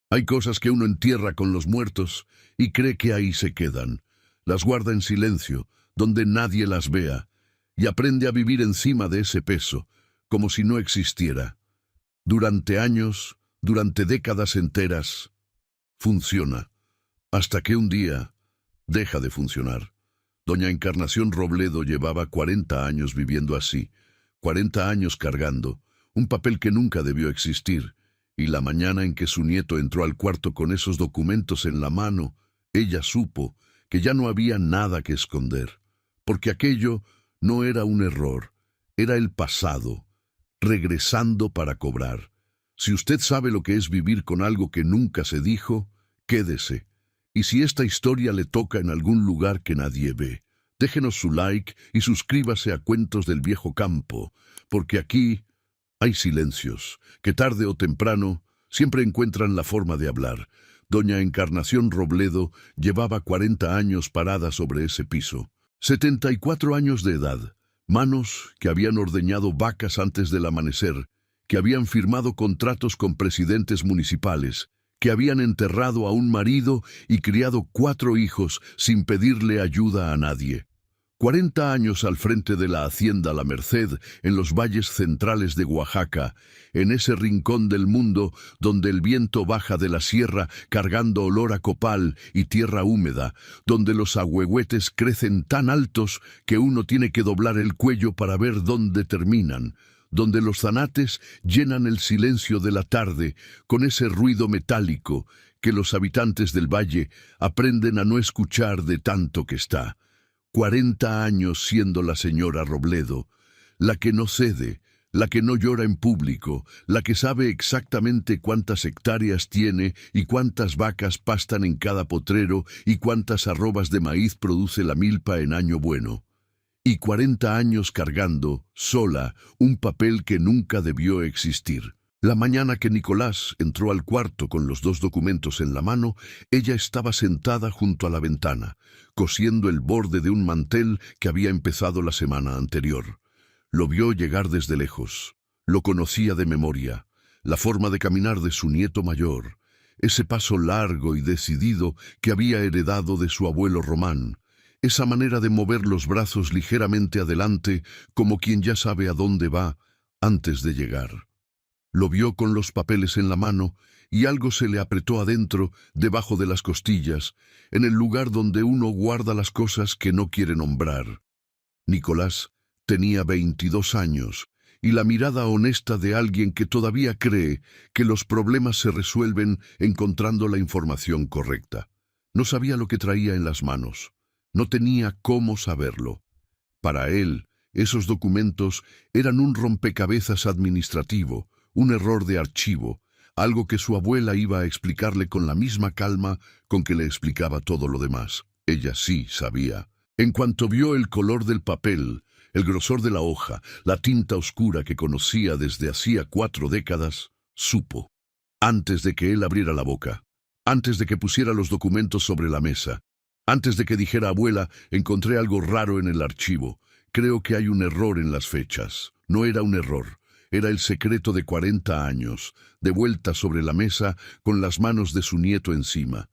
Hay cosas que uno entierra con los muertos y cree que ahí se quedan. Las guarda en silencio, donde nadie las vea, y aprende a vivir encima de ese peso, como si no existiera. Durante años, durante décadas enteras, funciona, hasta que un día deja de funcionar. Doña Encarnación Robledo llevaba 40 años viviendo así, 40 años cargando, un papel que nunca debió existir, y la mañana en que su nieto entró al cuarto con esos documentos en la mano, ella supo que ya no había nada que esconder, porque aquello no era un error, era el pasado, regresando para cobrar. Si usted sabe lo que es vivir con algo que nunca se dijo, quédese. Y si esta historia le toca en algún lugar que nadie ve, déjenos su like y suscríbase a Cuentos del Viejo Campo, porque aquí hay silencios que tarde o temprano siempre encuentran la forma de hablar. Doña Encarnación Robledo llevaba 40 años parada sobre ese piso. 74 años de edad, manos que habían ordeñado vacas antes del amanecer, que habían firmado contratos con presidentes municipales, que habían enterrado a un marido y criado 4 hijos sin pedirle ayuda a nadie. 40 años al frente de la hacienda La Merced, en los valles centrales de Oaxaca, en ese rincón del mundo donde el viento baja de la sierra cargando olor a copal y tierra húmeda, donde los ahuehuetes crecen tan altos que uno tiene que doblar el cuello para ver dónde terminan, donde los zanates llenan el silencio de la tarde con ese ruido metálico que los habitantes del valle aprenden a no escuchar de tanto que está. 40 años siendo la señora Robledo, la que no cede, la que no llora en público, la que sabe exactamente cuántas hectáreas tiene y cuántas vacas pastan en cada potrero y cuántas arrobas de maíz produce la milpa en año bueno. Y 40 años cargando, sola, un papel que nunca debió existir. La mañana que Nicolás entró al cuarto con los 2 documentos en la mano, ella estaba sentada junto a la ventana, cosiendo el borde de un mantel que había empezado la semana anterior. Lo vio llegar desde lejos. Lo conocía de memoria. La forma de caminar de su nieto mayor. Ese paso largo y decidido que había heredado de su abuelo Román. Esa manera de mover los brazos ligeramente adelante, como quien ya sabe a dónde va antes de llegar. Lo vio con los papeles en la mano y algo se le apretó adentro, debajo de las costillas, en el lugar donde uno guarda las cosas que no quiere nombrar. Nicolás tenía 22 años y la mirada honesta de alguien que todavía cree que los problemas se resuelven encontrando la información correcta. No sabía lo que traía en las manos. No tenía cómo saberlo. Para él, esos documentos eran un rompecabezas administrativo, un error de archivo, algo que su abuela iba a explicarle con la misma calma con que le explicaba todo lo demás. Ella sí sabía. En cuanto vio el color del papel, el grosor de la hoja, la tinta oscura que conocía desde hacía 4 décadas, supo. Antes de que él abriera la boca, antes de que pusiera los documentos sobre la mesa, antes de que dijera abuela, encontré algo raro en el archivo. Creo que hay un error en las fechas. No era un error. Era el secreto de 40 años, de vuelta sobre la mesa, con las manos de su nieto encima.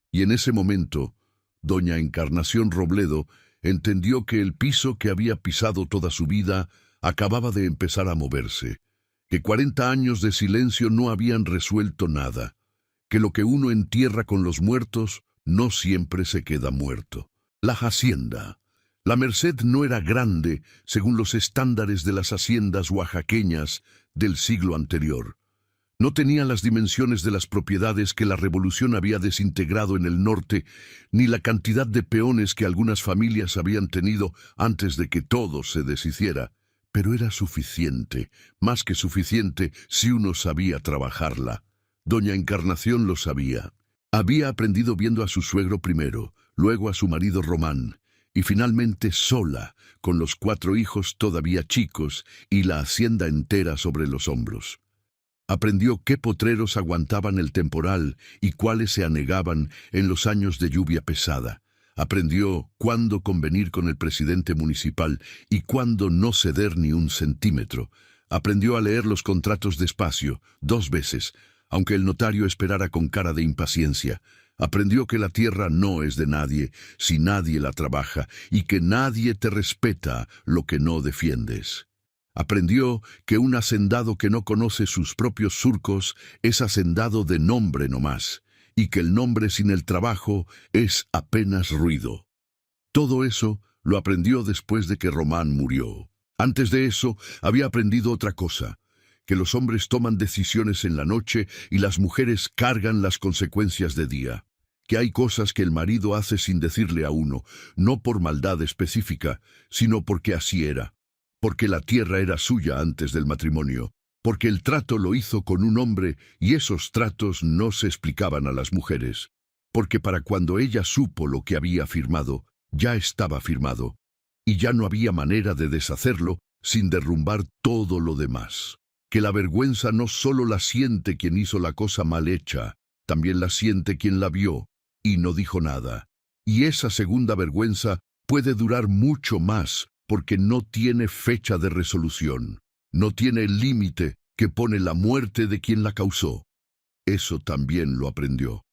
Y en ese momento, doña Encarnación Robledo entendió que el piso que había pisado toda su vida acababa de empezar a moverse, que 40 años de silencio no habían resuelto nada, que lo que uno entierra con los muertos no siempre se queda muerto. La hacienda. La Merced no era grande según los estándares de las haciendas oaxaqueñas del siglo anterior. No tenía las dimensiones de las propiedades que la revolución había desintegrado en el norte, ni la cantidad de peones que algunas familias habían tenido antes de que todo se deshiciera. Pero era suficiente, más que suficiente, si uno sabía trabajarla. Doña Encarnación lo sabía. Había aprendido viendo a su suegro primero, luego a su marido Román, y finalmente sola, con los 4 hijos todavía chicos y la hacienda entera sobre los hombros. Aprendió qué potreros aguantaban el temporal y cuáles se anegaban en los años de lluvia pesada. Aprendió cuándo convenir con el presidente municipal y cuándo no ceder ni un centímetro. Aprendió a leer los contratos despacio, 2 veces. Aunque el notario esperara con cara de impaciencia, aprendió que la tierra no es de nadie si nadie la trabaja y que nadie te respeta lo que no defiendes. Aprendió que un hacendado que no conoce sus propios surcos es hacendado de nombre nomás, y que el nombre sin el trabajo es apenas ruido. Todo eso lo aprendió después de que Román murió. Antes de eso, había aprendido otra cosa, que los hombres toman decisiones en la noche y las mujeres cargan las consecuencias de día. Que hay cosas que el marido hace sin decirle a uno, no por maldad específica, sino porque así era. Porque la tierra era suya antes del matrimonio, porque el trato lo hizo con un hombre y esos tratos no se explicaban a las mujeres, porque para cuando ella supo lo que había firmado, ya estaba firmado, y ya no había manera de deshacerlo sin derrumbar todo lo demás. Que la vergüenza no solo la siente quien hizo la cosa mal hecha, también la siente quien la vio y no dijo nada. Y esa segunda vergüenza puede durar mucho más, porque no tiene fecha de resolución, no tiene el límite que pone la muerte de quien la causó. Eso también lo aprendió.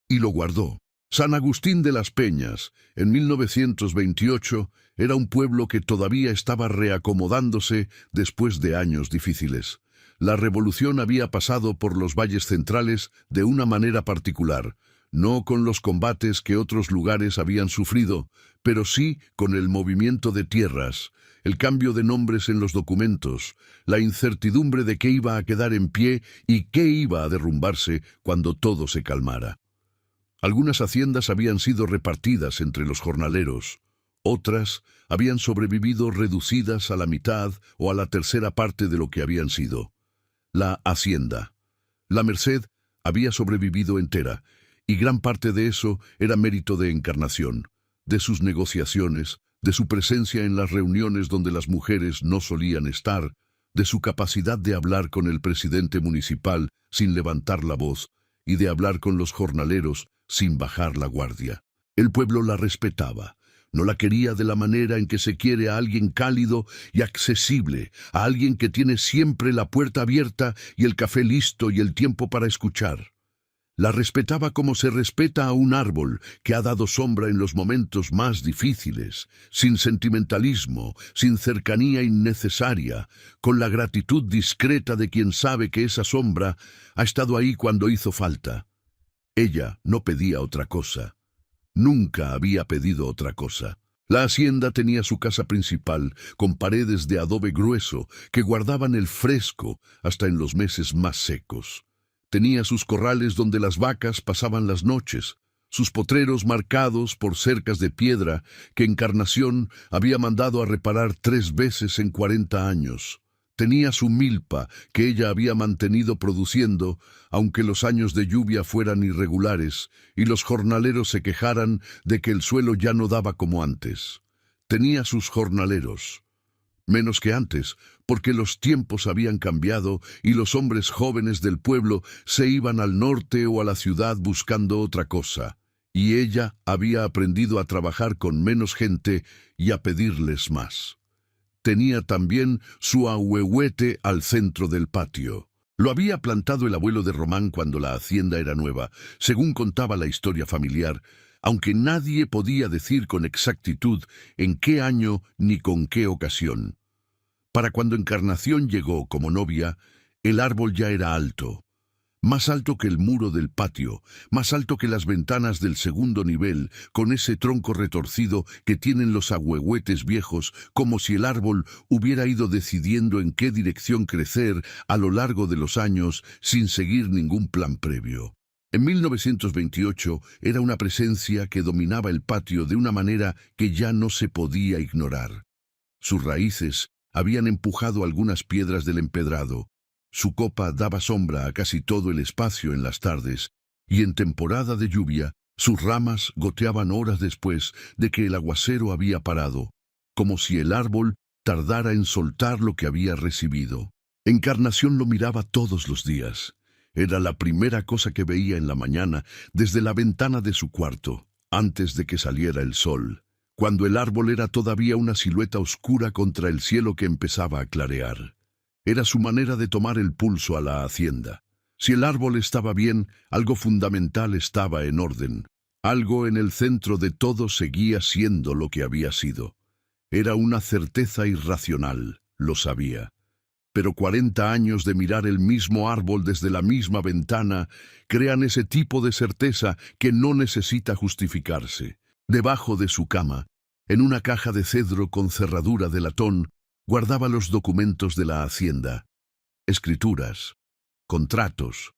Y lo guardó. San Agustín de las Peñas, en 1928, era un pueblo que todavía estaba reacomodándose después de años difíciles. La revolución había pasado por los valles centrales de una manera particular, no con los combates que otros lugares habían sufrido, pero sí con el movimiento de tierras, el cambio de nombres en los documentos, la incertidumbre de qué iba a quedar en pie y qué iba a derrumbarse cuando todo se calmara. Algunas haciendas habían sido repartidas entre los jornaleros, otras habían sobrevivido reducidas a la mitad o a la tercera parte de lo que habían sido. La hacienda, la Merced, había sobrevivido entera, y gran parte de eso era mérito de Encarnación, de sus negociaciones, de su presencia en las reuniones donde las mujeres no solían estar, de su capacidad de hablar con el presidente municipal sin levantar la voz y de hablar con los jornaleros sin bajar la guardia. El pueblo la respetaba, no la quería de la manera en que se quiere a alguien cálido y accesible, a alguien que tiene siempre la puerta abierta y el café listo y el tiempo para escuchar. La respetaba como se respeta a un árbol que ha dado sombra en los momentos más difíciles, sin sentimentalismo, sin cercanía innecesaria, con la gratitud discreta de quien sabe que esa sombra ha estado ahí cuando hizo falta. Ella no pedía otra cosa. Nunca había pedido otra cosa. La hacienda tenía su casa principal, con paredes de adobe grueso que guardaban el fresco hasta en los meses más secos. Tenía sus corrales donde las vacas pasaban las noches, sus potreros marcados por cercas de piedra que Encarnación había mandado a reparar 3 veces en 40 años. Tenía su milpa que ella había mantenido produciendo, aunque los años de lluvia fueran irregulares y los jornaleros se quejaran de que el suelo ya no daba como antes. Tenía sus jornaleros. Menos que antes, porque los tiempos habían cambiado y los hombres jóvenes del pueblo se iban al norte o a la ciudad buscando otra cosa, y ella había aprendido a trabajar con menos gente y a pedirles más. Tenía también su ahuehuete al centro del patio. Lo había plantado el abuelo de Román cuando la hacienda era nueva, según contaba la historia familiar, aunque nadie podía decir con exactitud en qué año ni con qué ocasión. Para cuando Encarnación llegó como novia, el árbol ya era alto, más alto que el muro del patio, más alto que las ventanas del segundo nivel, con ese tronco retorcido que tienen los ahuehuetes viejos, como si el árbol hubiera ido decidiendo en qué dirección crecer a lo largo de los años sin seguir ningún plan previo. En 1928 era una presencia que dominaba el patio de una manera que ya no se podía ignorar. Sus raíces habían empujado algunas piedras del empedrado. Su copa daba sombra a casi todo el espacio en las tardes, y en temporada de lluvia, sus ramas goteaban horas después de que el aguacero había parado, como si el árbol tardara en soltar lo que había recibido. Encarnación lo miraba todos los días. Era la primera cosa que veía en la mañana desde la ventana de su cuarto, antes de que saliera el sol, cuando el árbol era todavía una silueta oscura contra el cielo que empezaba a clarear. Era su manera de tomar el pulso a la hacienda. Si el árbol estaba bien, algo fundamental estaba en orden. Algo en el centro de todo seguía siendo lo que había sido. Era una certeza irracional, lo sabía. Pero 40 años de mirar el mismo árbol desde la misma ventana crean ese tipo de certeza que no necesita justificarse. Debajo de su cama, en una caja de cedro con cerradura de latón, guardaba los documentos de la hacienda. Escrituras, contratos,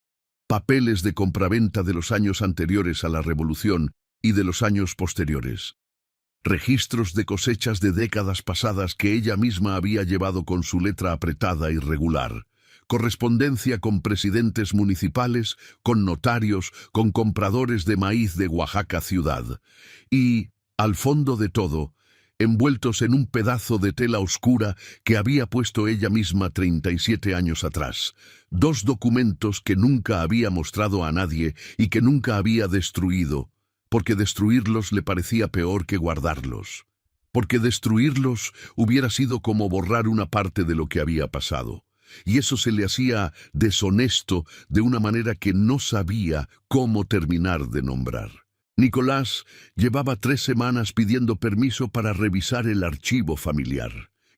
papeles de compraventa de los años anteriores a la Revolución y de los años posteriores. Registros de cosechas de décadas pasadas que ella misma había llevado con su letra apretada y regular. Correspondencia con presidentes municipales, con notarios, con compradores de maíz de Oaxaca ciudad. Y, al fondo de todo, envueltos en un pedazo de tela oscura que había puesto ella misma 37 años atrás. 2 documentos que nunca había mostrado a nadie y que nunca había destruido, porque destruirlos le parecía peor que guardarlos. Porque destruirlos hubiera sido como borrar una parte de lo que había pasado. Y eso se le hacía deshonesto de una manera que no sabía cómo terminar de nombrar. Nicolás llevaba 3 semanas pidiendo permiso para revisar el archivo familiar.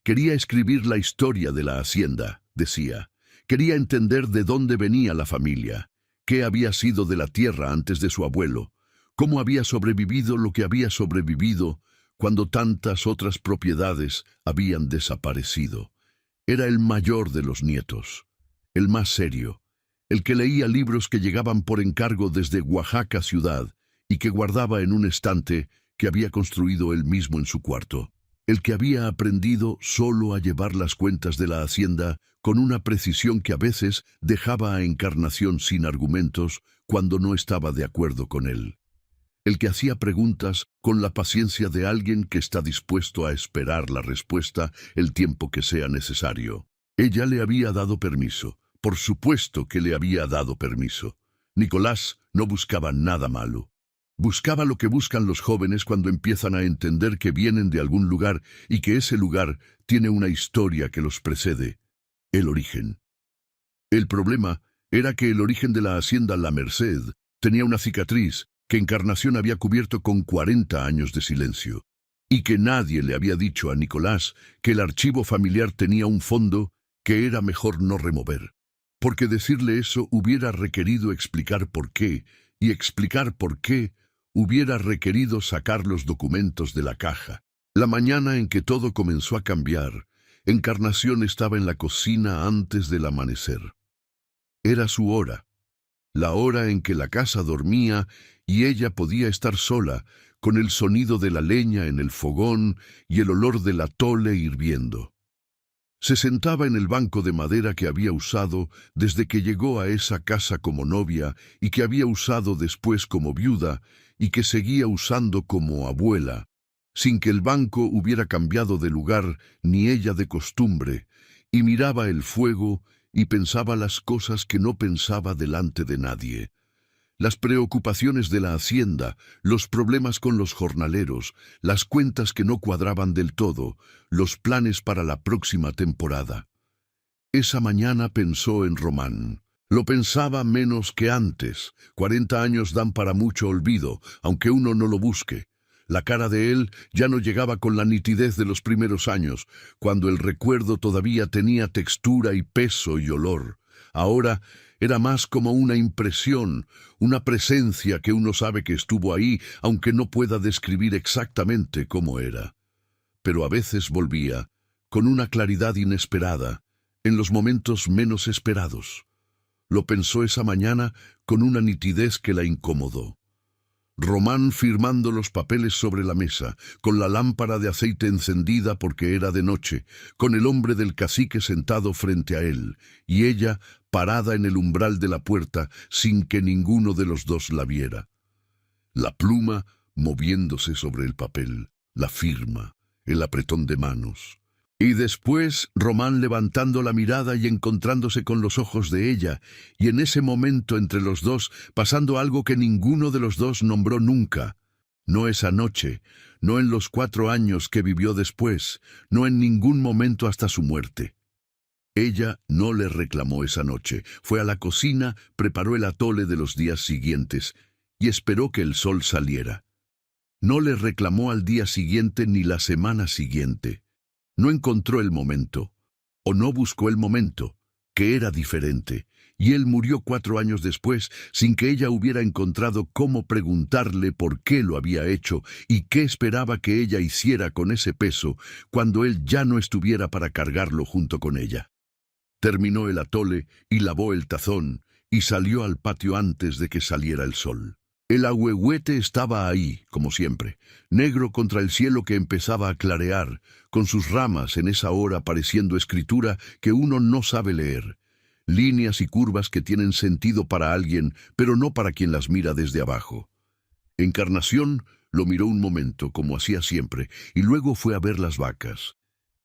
Quería escribir la historia de la hacienda, decía. Quería entender de dónde venía la familia, qué había sido de la tierra antes de su abuelo, cómo había sobrevivido lo que había sobrevivido cuando tantas otras propiedades habían desaparecido. Era el mayor de los nietos, el más serio, el que leía libros que llegaban por encargo desde Oaxaca ciudad y que guardaba en un estante que había construido él mismo en su cuarto. El que había aprendido solo a llevar las cuentas de la hacienda con una precisión que a veces dejaba a Encarnación sin argumentos cuando no estaba de acuerdo con él. El que hacía preguntas con la paciencia de alguien que está dispuesto a esperar la respuesta el tiempo que sea necesario. Ella le había dado permiso, por supuesto que le había dado permiso. Nicolás no buscaba nada malo. Buscaba lo que buscan los jóvenes cuando empiezan a entender que vienen de algún lugar y que ese lugar tiene una historia que los precede, el origen. El problema era que el origen de la hacienda La Merced tenía una cicatriz que Encarnación había cubierto con 40 años de silencio, y que nadie le había dicho a Nicolás que el archivo familiar tenía un fondo que era mejor no remover, porque decirle eso hubiera requerido explicar por qué, y explicar por qué hubiera requerido sacar los documentos de la caja. La mañana en que todo comenzó a cambiar, Encarnación estaba en la cocina antes del amanecer. Era su hora, la hora en que la casa dormía y ella podía estar sola, con el sonido de la leña en el fogón y el olor del atole hirviendo. Se sentaba en el banco de madera que había usado desde que llegó a esa casa como novia y que había usado después como viuda y que seguía usando como abuela, sin que el banco hubiera cambiado de lugar ni ella de costumbre, y miraba el fuego y pensaba las cosas que no pensaba delante de nadie. Las preocupaciones de la hacienda, los problemas con los jornaleros, las cuentas que no cuadraban del todo, los planes para la próxima temporada. Esa mañana pensó en Román. Lo pensaba menos que antes. 40 años dan para mucho olvido, aunque uno no lo busque. La cara de él ya no llegaba con la nitidez de los primeros años, cuando el recuerdo todavía tenía textura y peso y olor. Ahora era más como una impresión, una presencia que uno sabe que estuvo ahí, aunque no pueda describir exactamente cómo era. Pero a veces volvía, con una claridad inesperada, en los momentos menos esperados. Lo pensó esa mañana con una nitidez que la incomodó. Román firmando los papeles sobre la mesa, con la lámpara de aceite encendida porque era de noche, con el hombre del cacique sentado frente a él, y ella parada en el umbral de la puerta sin que ninguno de los dos la viera. La pluma moviéndose sobre el papel, la firma, el apretón de manos. Y después Román levantando la mirada y encontrándose con los ojos de ella, y en ese momento entre los dos pasando algo que ninguno de los dos nombró nunca. No esa noche, no en los 4 años que vivió después, no en ningún momento hasta su muerte. Ella no le reclamó esa noche. Fue a la cocina, preparó el atole de los días siguientes y esperó que el sol saliera. No le reclamó al día siguiente ni la semana siguiente. No encontró el momento, o no buscó el momento, que era diferente, y él murió 4 años después sin que ella hubiera encontrado cómo preguntarle por qué lo había hecho y qué esperaba que ella hiciera con ese peso cuando él ya no estuviera para cargarlo junto con ella. Terminó el atole y lavó el tazón y salió al patio antes de que saliera el sol. El ahuehuete estaba ahí, como siempre, negro contra el cielo que empezaba a clarear, con sus ramas en esa hora pareciendo escritura que uno no sabe leer. Líneas y curvas que tienen sentido para alguien, pero no para quien las mira desde abajo. Encarnación lo miró un momento, como hacía siempre, y luego fue a ver las vacas.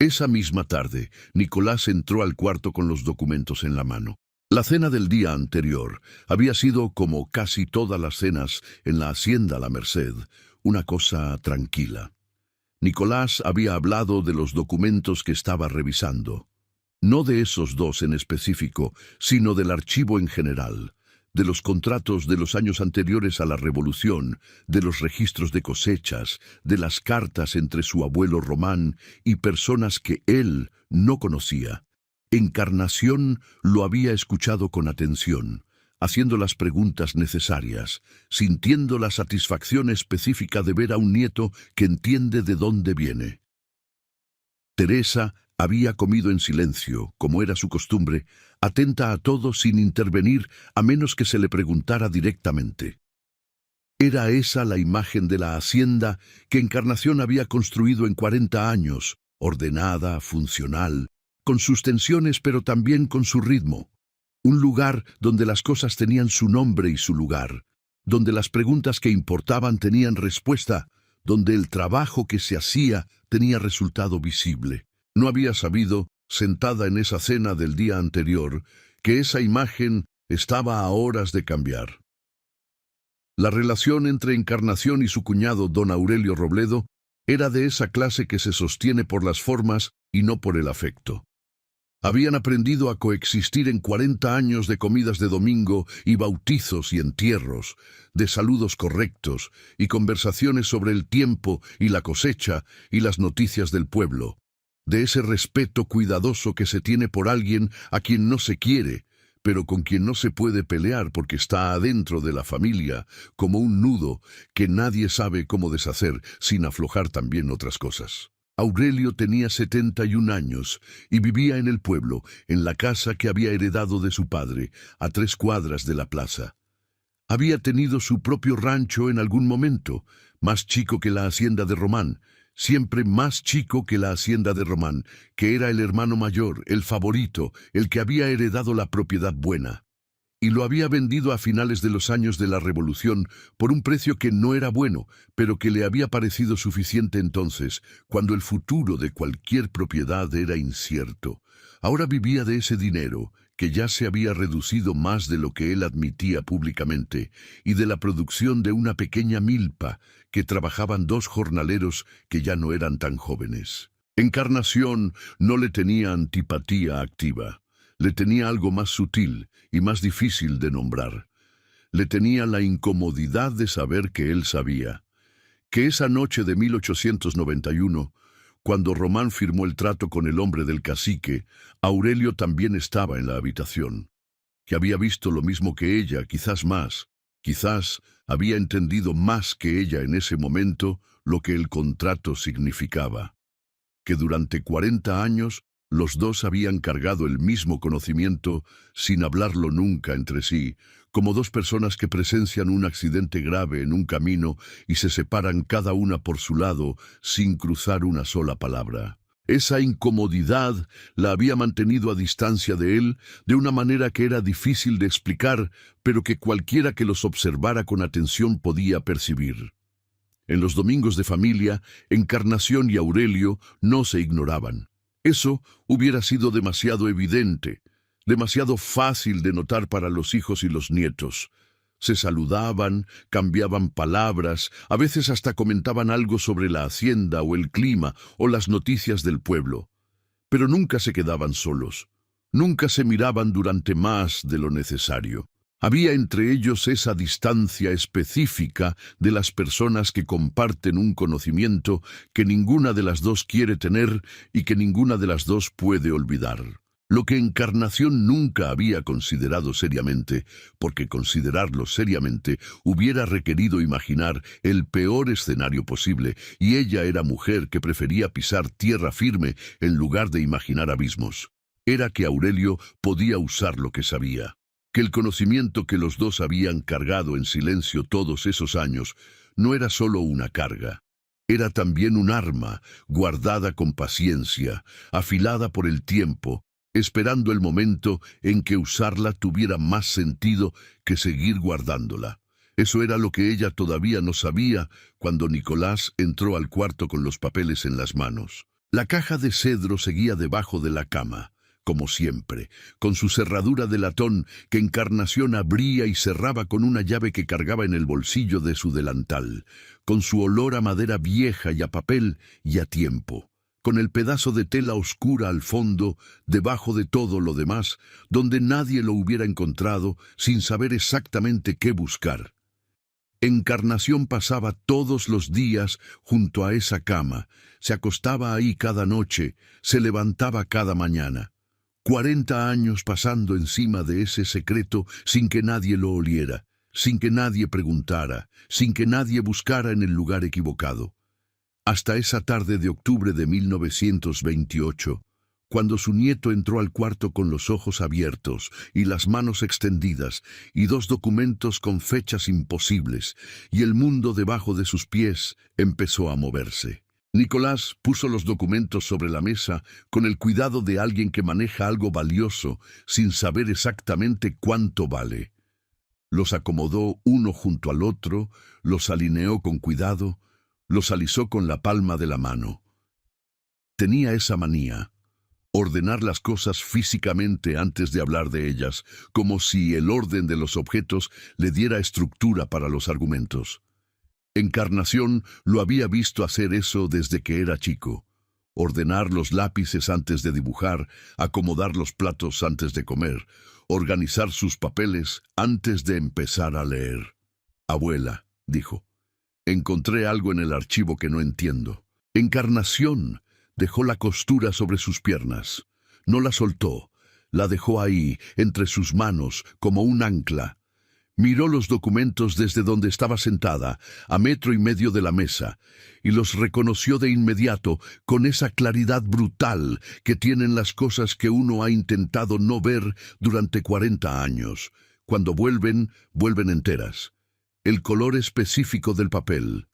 Esa misma tarde, Nicolás entró al cuarto con los documentos en la mano. La cena del día anterior había sido, como casi todas las cenas en la hacienda La Merced, una cosa tranquila. Nicolás había hablado de los documentos que estaba revisando. No de esos dos en específico, sino del archivo en general, de los contratos de los años anteriores a la Revolución, de los registros de cosechas, de las cartas entre su abuelo Román y personas que él no conocía. Encarnación lo había escuchado con atención, haciendo las preguntas necesarias, sintiendo la satisfacción específica de ver a un nieto que entiende de dónde viene. Teresa había comido en silencio, como era su costumbre, atenta a todo sin intervenir a menos que se le preguntara directamente. Era esa la imagen de la hacienda que Encarnación había construido en 40 años, ordenada, funcional, con sus tensiones pero también con su ritmo. Un lugar donde las cosas tenían su nombre y su lugar, donde las preguntas que importaban tenían respuesta, donde el trabajo que se hacía tenía resultado visible. No había sabido, sentada en esa cena del día anterior, que esa imagen estaba a horas de cambiar. La relación entre Encarnación y su cuñado don Aurelio Robledo era de esa clase que se sostiene por las formas y no por el afecto. Habían aprendido a coexistir en 40 años de comidas de domingo y bautizos y entierros, de saludos correctos y conversaciones sobre el tiempo y la cosecha y las noticias del pueblo, de ese respeto cuidadoso que se tiene por alguien a quien no se quiere, pero con quien no se puede pelear porque está adentro de la familia, como un nudo que nadie sabe cómo deshacer sin aflojar también otras cosas. Aurelio tenía 71 años y vivía en el pueblo, en la casa que había heredado de su padre, a 3 cuadras de la plaza. Había tenido su propio rancho en algún momento, más chico que la hacienda de Román, siempre más chico que la hacienda de Román, que era el hermano mayor, el favorito, el que había heredado la propiedad buena. Y lo había vendido a finales de los años de la Revolución por un precio que no era bueno, pero que le había parecido suficiente entonces, cuando el futuro de cualquier propiedad era incierto. Ahora vivía de ese dinero, que ya se había reducido más de lo que él admitía públicamente, y de la producción de una pequeña milpa que trabajaban 2 jornaleros que ya no eran tan jóvenes. Encarnación no le tenía antipatía activa. Le tenía algo más sutil y más difícil de nombrar. Le tenía la incomodidad de saber que él sabía. Que esa noche de 1891, cuando Román firmó el trato con el hombre del cacique, Aurelio también estaba en la habitación. Que había visto lo mismo que ella, quizás más. Quizás había entendido más que ella en ese momento lo que el contrato significaba. Que durante 40 años los dos habían cargado el mismo conocimiento sin hablarlo nunca entre sí, como 2 personas que presencian un accidente grave en un camino y se separan cada una por su lado sin cruzar una sola palabra. Esa incomodidad la había mantenido a distancia de él de una manera que era difícil de explicar, pero que cualquiera que los observara con atención podía percibir. En los domingos de familia, Encarnación y Aurelio no se ignoraban. Eso hubiera sido demasiado evidente, demasiado fácil de notar para los hijos y los nietos. Se saludaban, cambiaban palabras, a veces hasta comentaban algo sobre la hacienda o el clima o las noticias del pueblo. Pero nunca se quedaban solos. Nunca se miraban durante más de lo necesario. Había entre ellos esa distancia específica de las personas que comparten un conocimiento que ninguna de las dos quiere tener y que ninguna de las dos puede olvidar. Lo que Encarnación nunca había considerado seriamente, porque considerarlo seriamente hubiera requerido imaginar el peor escenario posible, y ella era mujer que prefería pisar tierra firme en lugar de imaginar abismos. Era que Aurelio podía usar lo que sabía, que el conocimiento que los dos habían cargado en silencio todos esos años no era solo una carga. Era también un arma, guardada con paciencia, afilada por el tiempo, esperando el momento en que usarla tuviera más sentido que seguir guardándola. Eso era lo que ella todavía no sabía cuando Nicolás entró al cuarto con los papeles en las manos. La caja de cedro seguía debajo de la cama, como siempre, con su cerradura de latón que Encarnación abría y cerraba con una llave que cargaba en el bolsillo de su delantal, con su olor a madera vieja y a papel y a tiempo, con el pedazo de tela oscura al fondo, debajo de todo lo demás, donde nadie lo hubiera encontrado sin saber exactamente qué buscar. Encarnación pasaba todos los días junto a esa cama, se acostaba ahí cada noche, se levantaba cada mañana. 40 años pasando encima de ese secreto sin que nadie lo oliera, sin que nadie preguntara, sin que nadie buscara en el lugar equivocado. Hasta esa tarde de octubre de 1928, cuando su nieto entró al cuarto con los ojos abiertos y las manos extendidas y 2 documentos con fechas imposibles, y el mundo debajo de sus pies empezó a moverse. Nicolás puso los documentos sobre la mesa con el cuidado de alguien que maneja algo valioso sin saber exactamente cuánto vale. Los acomodó uno junto al otro, los alineó con cuidado, los alisó con la palma de la mano. Tenía esa manía, ordenar las cosas físicamente antes de hablar de ellas, como si el orden de los objetos le diera estructura para los argumentos. Encarnación lo había visto hacer eso desde que era chico. Ordenar los lápices antes de dibujar, acomodar los platos antes de comer, organizar sus papeles antes de empezar a leer. «Abuela», dijo, «encontré algo en el archivo que no entiendo». Encarnación dejó la costura sobre sus piernas. No la soltó, la dejó ahí, entre sus manos, como un ancla. Miró los documentos desde donde estaba sentada, a 1,5 metros de la mesa, y los reconoció de inmediato con esa claridad brutal que tienen las cosas que uno ha intentado no ver durante 40 años. Cuando vuelven, vuelven enteras. El color específico del papel,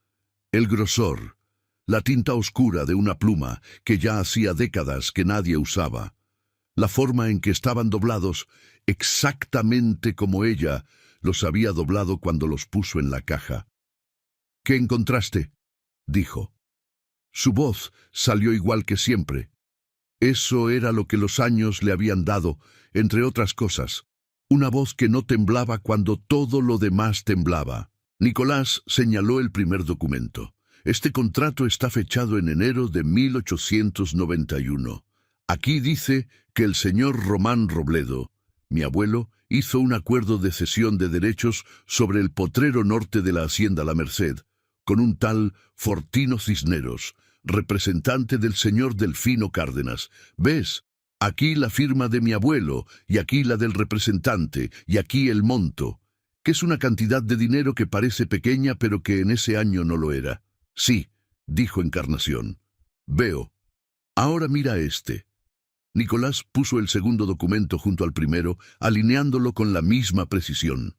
el grosor, la tinta oscura de una pluma que ya hacía décadas que nadie usaba, la forma en que estaban doblados, exactamente como ella los había doblado cuando los puso en la caja. «¿Qué encontraste?», dijo. Su voz salió igual que siempre. Eso era lo que los años le habían dado, entre otras cosas. Una voz que no temblaba cuando todo lo demás temblaba. Nicolás señaló el primer documento. «Este contrato está fechado en enero de 1891. Aquí dice que el señor Román Robledo, mi abuelo, hizo un acuerdo de cesión de derechos sobre el potrero norte de la hacienda La Merced, con un tal Fortino Cisneros, representante del señor Delfino Cárdenas. ¿Ves? Aquí la firma de mi abuelo, y aquí la del representante, y aquí el monto, que es una cantidad de dinero que parece pequeña, pero que en ese año no lo era». «Sí», dijo Encarnación. «Veo. Ahora mira este». Nicolás puso el segundo documento junto al primero, alineándolo con la misma precisión.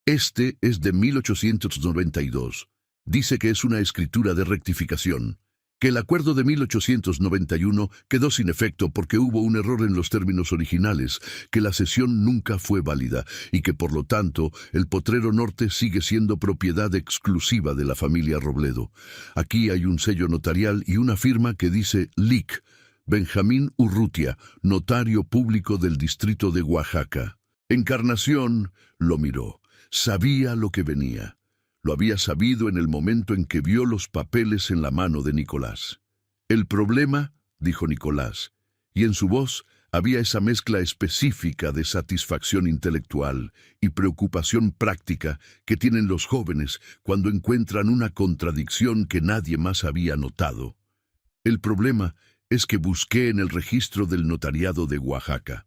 «Este es de 1892. Dice que es una escritura de rectificación, que el acuerdo de 1891 quedó sin efecto porque hubo un error en los términos originales, que la cesión nunca fue válida y que por lo tanto el potrero norte sigue siendo propiedad exclusiva de la familia Robledo. Aquí hay un sello notarial y una firma que dice Lic, Benjamín Urrutia, notario público del distrito de Oaxaca». Encarnación lo miró. Sabía lo que venía. Lo había sabido en el momento en que vio los papeles en la mano de Nicolás. «El problema», dijo Nicolás, y en su voz Había esa mezcla específica de satisfacción intelectual y preocupación práctica que tienen los jóvenes cuando encuentran una contradicción que nadie más había notado. El problema es que busqué en el registro del notariado de Oaxaca.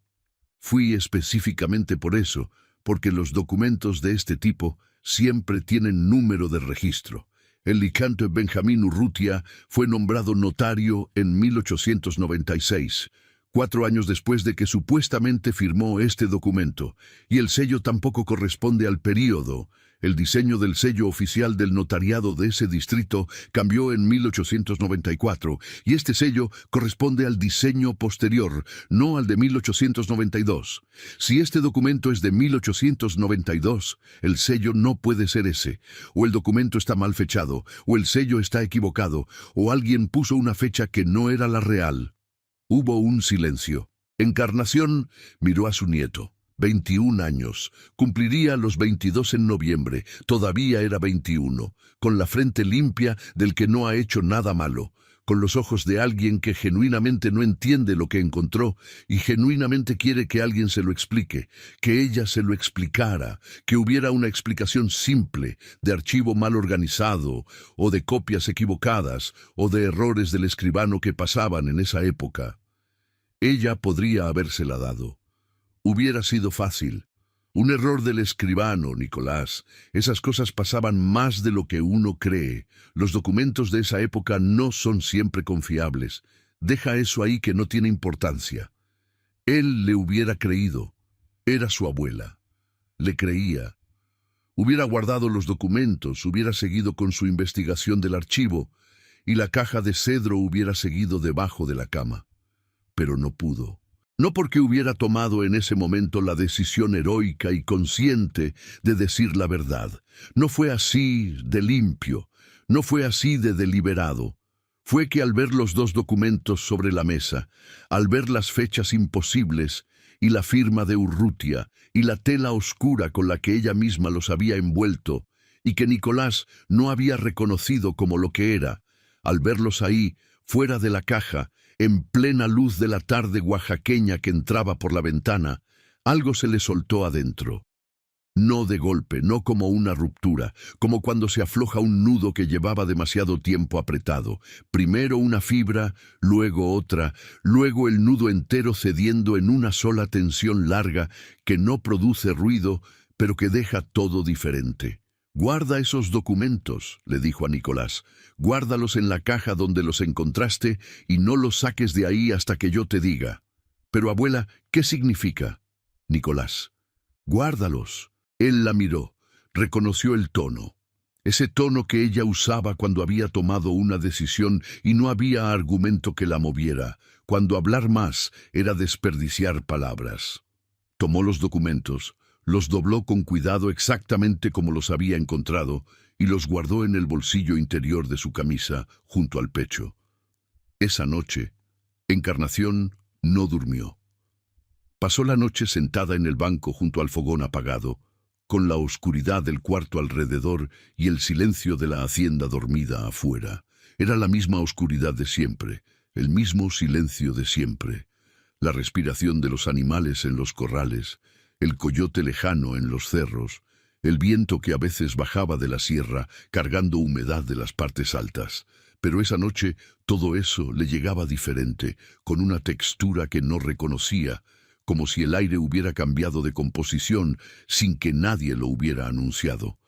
Fui específicamente por eso, porque los documentos de este tipo siempre tienen número de registro. El licante Benjamín Urrutia fue nombrado notario en 1896, 4 años después de que supuestamente firmó este documento, y el sello tampoco corresponde al período. El diseño del sello oficial del notariado de ese distrito cambió en 1894, y este sello corresponde al diseño posterior, no al de 1892. Si este documento es de 1892, el sello no puede ser ese. O el documento está mal fechado, o el sello está equivocado, o alguien puso una fecha que no era la real. Hubo un silencio. Encarnación miró a su nieto. 21 años. Cumpliría los 22 en noviembre. Todavía era 21. Con la frente limpia del que no ha hecho nada malo. Con los ojos de alguien que genuinamente no entiende lo que encontró y genuinamente quiere que alguien se lo explique, que ella se lo explicara, que hubiera una explicación simple, de archivo mal organizado, o de copias equivocadas, o de errores del escribano que pasaban en esa época. Ella podría habérsela dado. Hubiera sido fácil. Un error del escribano, Nicolás. Esas cosas pasaban más de lo que uno cree. Los documentos de esa época no son siempre confiables. Deja eso ahí que no tiene importancia. Él le hubiera creído. Era su abuela. Le creía. Hubiera guardado los documentos, hubiera seguido con su investigación del archivo, y la caja de cedro hubiera seguido debajo de la cama. Pero no pudo. No porque hubiera tomado en ese momento la decisión heroica y consciente de decir la verdad. No fue así de limpio, no fue así de deliberado. Fue que al ver los dos documentos sobre la mesa, al ver las fechas imposibles y la firma de Urrutia y la tela oscura con la que ella misma los había envuelto, y que Nicolás no había reconocido como lo que era, al verlos ahí, fuera de la caja, en plena luz de la tarde oaxaqueña que entraba por la ventana, algo se le soltó adentro. No de golpe, no como una ruptura, como cuando se afloja un nudo que llevaba demasiado tiempo apretado. Primero una fibra, luego otra, luego el nudo entero cediendo en una sola tensión larga que no produce ruido, pero que deja todo diferente. «Guarda esos documentos», le dijo a Nicolás. «Guárdalos en la caja donde los encontraste y no los saques de ahí hasta que yo te diga». «Pero, abuela, ¿qué significa?» «Nicolás, guárdalos». Él la miró, reconoció el tono. Ese tono que ella usaba cuando había tomado una decisión y no había argumento que la moviera, cuando hablar más era desperdiciar palabras. Tomó los documentos, los dobló con cuidado exactamente como los había encontrado y los guardó en el bolsillo interior de su camisa, junto al pecho. Esa noche, Encarnación no durmió. Pasó la noche sentada en el banco junto al fogón apagado, con la oscuridad del cuarto alrededor y el silencio de la hacienda dormida afuera. Era la misma oscuridad de siempre, el mismo silencio de siempre. La respiración de los animales en los corrales, el coyote lejano en los cerros, el viento que a veces bajaba de la sierra cargando humedad de las partes altas. Pero esa noche todo eso le llegaba diferente, con una textura que no reconocía, como si el aire hubiera cambiado de composición sin que nadie lo hubiera anunciado.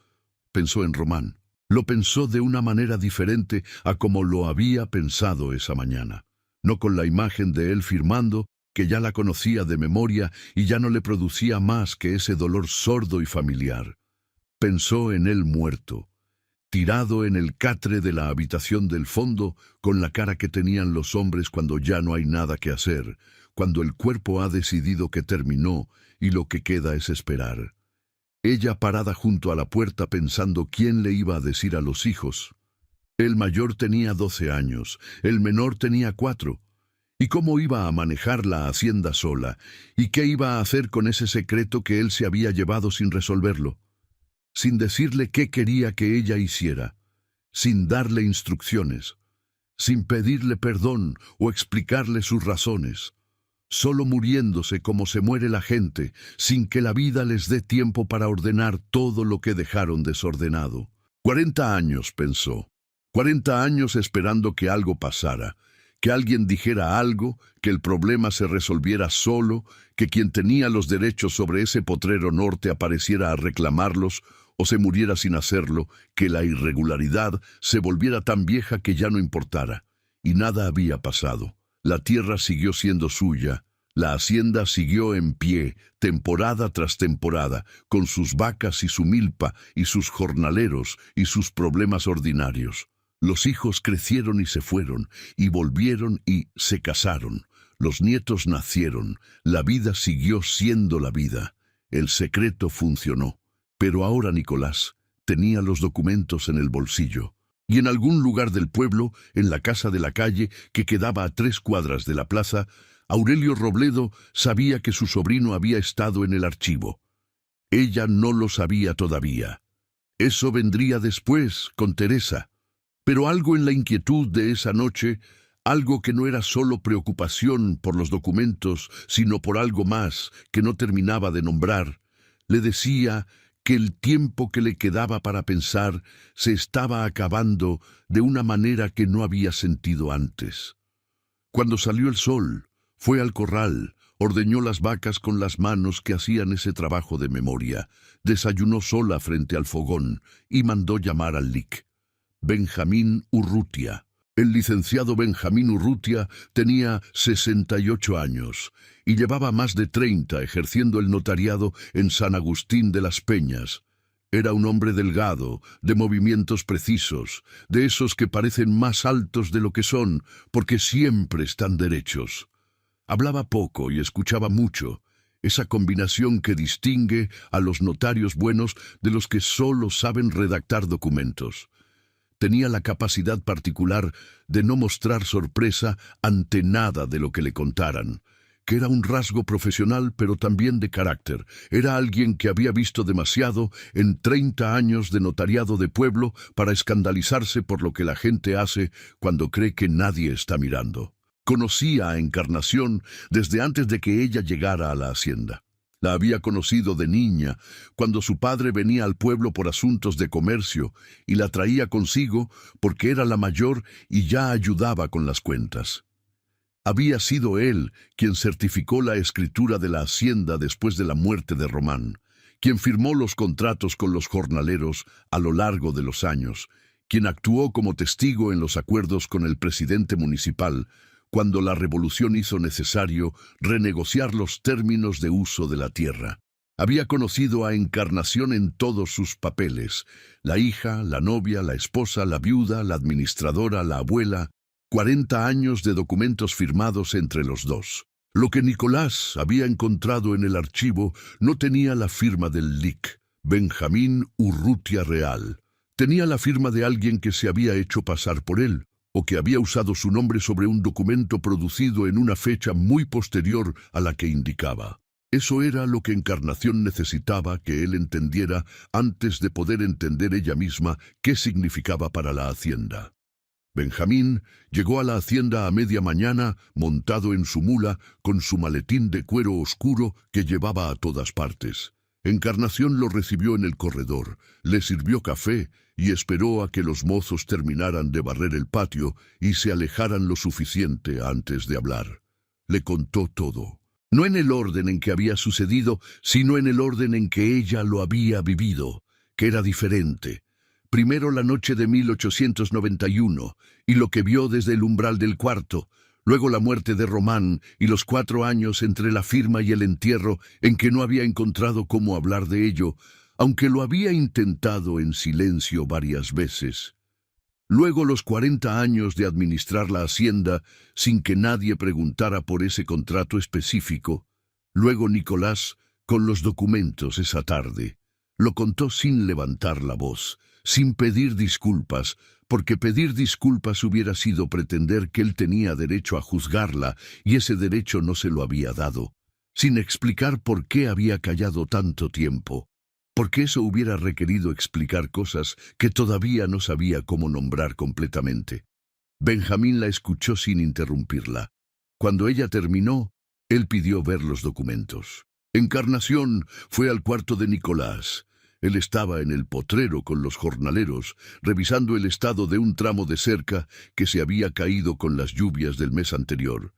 Pensó en Román. Lo pensó de una manera diferente a como lo había pensado esa mañana. No con la imagen de él firmando, que ya la conocía de memoria y ya no le producía más que ese dolor sordo y familiar. Pensó en él muerto, tirado en el catre de la habitación del fondo, con la cara que tenían los hombres cuando ya no hay nada que hacer, cuando el cuerpo ha decidido que terminó y lo que queda es esperar. Ella parada junto a la puerta pensando quién le iba a decir a los hijos. El mayor tenía 12 años, el menor tenía 4. ¿Y cómo iba a manejar la hacienda sola? ¿Y qué iba a hacer con ese secreto que él se había llevado sin resolverlo? Sin decirle qué quería que ella hiciera, sin darle instrucciones, sin pedirle perdón o explicarle sus razones. solo muriéndose como se muere la gente, sin que la vida les dé tiempo para ordenar todo lo que dejaron desordenado. 40 años, pensó. 40 años esperando que algo pasara, que alguien dijera algo, que el problema se resolviera solo, que quien tenía los derechos sobre ese potrero norte apareciera a reclamarlos o se muriera sin hacerlo, que la irregularidad se volviera tan vieja que ya no importara. Y nada había pasado. La tierra siguió siendo suya, la hacienda siguió en pie, temporada tras temporada, con sus vacas y su milpa, y sus jornaleros, y sus problemas ordinarios. Los hijos crecieron y se fueron, y volvieron y se casaron. Los nietos nacieron, la vida siguió siendo la vida. El secreto funcionó. Pero ahora Nicolás tenía los documentos en el bolsillo. Y en algún lugar del pueblo, en la casa de la calle, que quedaba a 3 cuadras de la plaza, Aurelio Robledo sabía que su sobrino había estado en el archivo. Ella no lo sabía todavía. Eso vendría después, con Teresa. Pero algo en la inquietud de esa noche, algo que no era solo preocupación por los documentos, sino por algo más que no terminaba de nombrar, le decía que el tiempo que le quedaba para pensar se estaba acabando de una manera que no había sentido antes. Cuando salió el sol, fue al corral, ordeñó las vacas con las manos que hacían ese trabajo de memoria, desayunó sola frente al fogón y mandó llamar al lic. Benjamín Urrutia. El licenciado Benjamín Urrutia tenía 68 años y llevaba más de 30 ejerciendo el notariado en San Agustín de las Peñas. Era un hombre delgado, de movimientos precisos, de esos que parecen más altos de lo que son, porque siempre están derechos. Hablaba poco y escuchaba mucho, esa combinación que distingue a los notarios buenos de los que solo saben redactar documentos. Tenía la capacidad particular de no mostrar sorpresa ante nada de lo que le contaran, que era un rasgo profesional pero también de carácter. Era alguien que había visto demasiado en 30 años de notariado de pueblo para escandalizarse por lo que la gente hace cuando cree que nadie está mirando. Conocía a Encarnación desde antes de que ella llegara a la hacienda. La había conocido de niña, cuando su padre venía al pueblo por asuntos de comercio y la traía consigo porque era la mayor y ya ayudaba con las cuentas. Había sido él quien certificó la escritura de la hacienda después de la muerte de Román, quien firmó los contratos con los jornaleros a lo largo de los años, quien actuó como testigo en los acuerdos con el presidente municipal, cuando la revolución hizo necesario renegociar los términos de uso de la tierra. Había conocido a Encarnación en todos sus papeles: la hija, la novia, la esposa, la viuda, la administradora, la abuela. 40 años de documentos firmados entre los dos. Lo que Nicolás había encontrado en el archivo no tenía la firma del lic, Benjamín Urrutia Real. Tenía la firma de alguien que se había hecho pasar por él, o que había usado su nombre sobre un documento producido en una fecha muy posterior a la que indicaba. Eso era lo que Encarnación necesitaba que él entendiera antes de poder entender ella misma qué significaba para la hacienda. Benjamín llegó a la hacienda a media mañana, montado en su mula, con su maletín de cuero oscuro que llevaba a todas partes. Encarnación lo recibió en el corredor, le sirvió café y esperó a que los mozos terminaran de barrer el patio y se alejaran lo suficiente antes de hablar. Le contó todo, no en el orden en que había sucedido, sino en el orden en que ella lo había vivido, que era diferente. Primero la noche de 1891 y lo que vio desde el umbral del cuarto, luego la muerte de Román y los 4 años entre la firma y el entierro en que no había encontrado cómo hablar de ello, aunque lo había intentado en silencio varias veces. Luego los 40 años de administrar la hacienda sin que nadie preguntara por ese contrato específico. Luego Nicolás con los documentos esa tarde. Lo contó sin levantar la voz, sin pedir disculpas, porque pedir disculpas hubiera sido pretender que él tenía derecho a juzgarla y ese derecho no se lo había dado, sin explicar por qué había callado tanto tiempo, porque eso hubiera requerido explicar cosas que todavía no sabía cómo nombrar completamente. Benjamín la escuchó sin interrumpirla. Cuando ella terminó, Él pidió ver los documentos. Encarnación fue al cuarto de Nicolás. Él estaba en el potrero con los jornaleros, revisando el estado de un tramo de cerca que se había caído con las lluvias del mes anterior.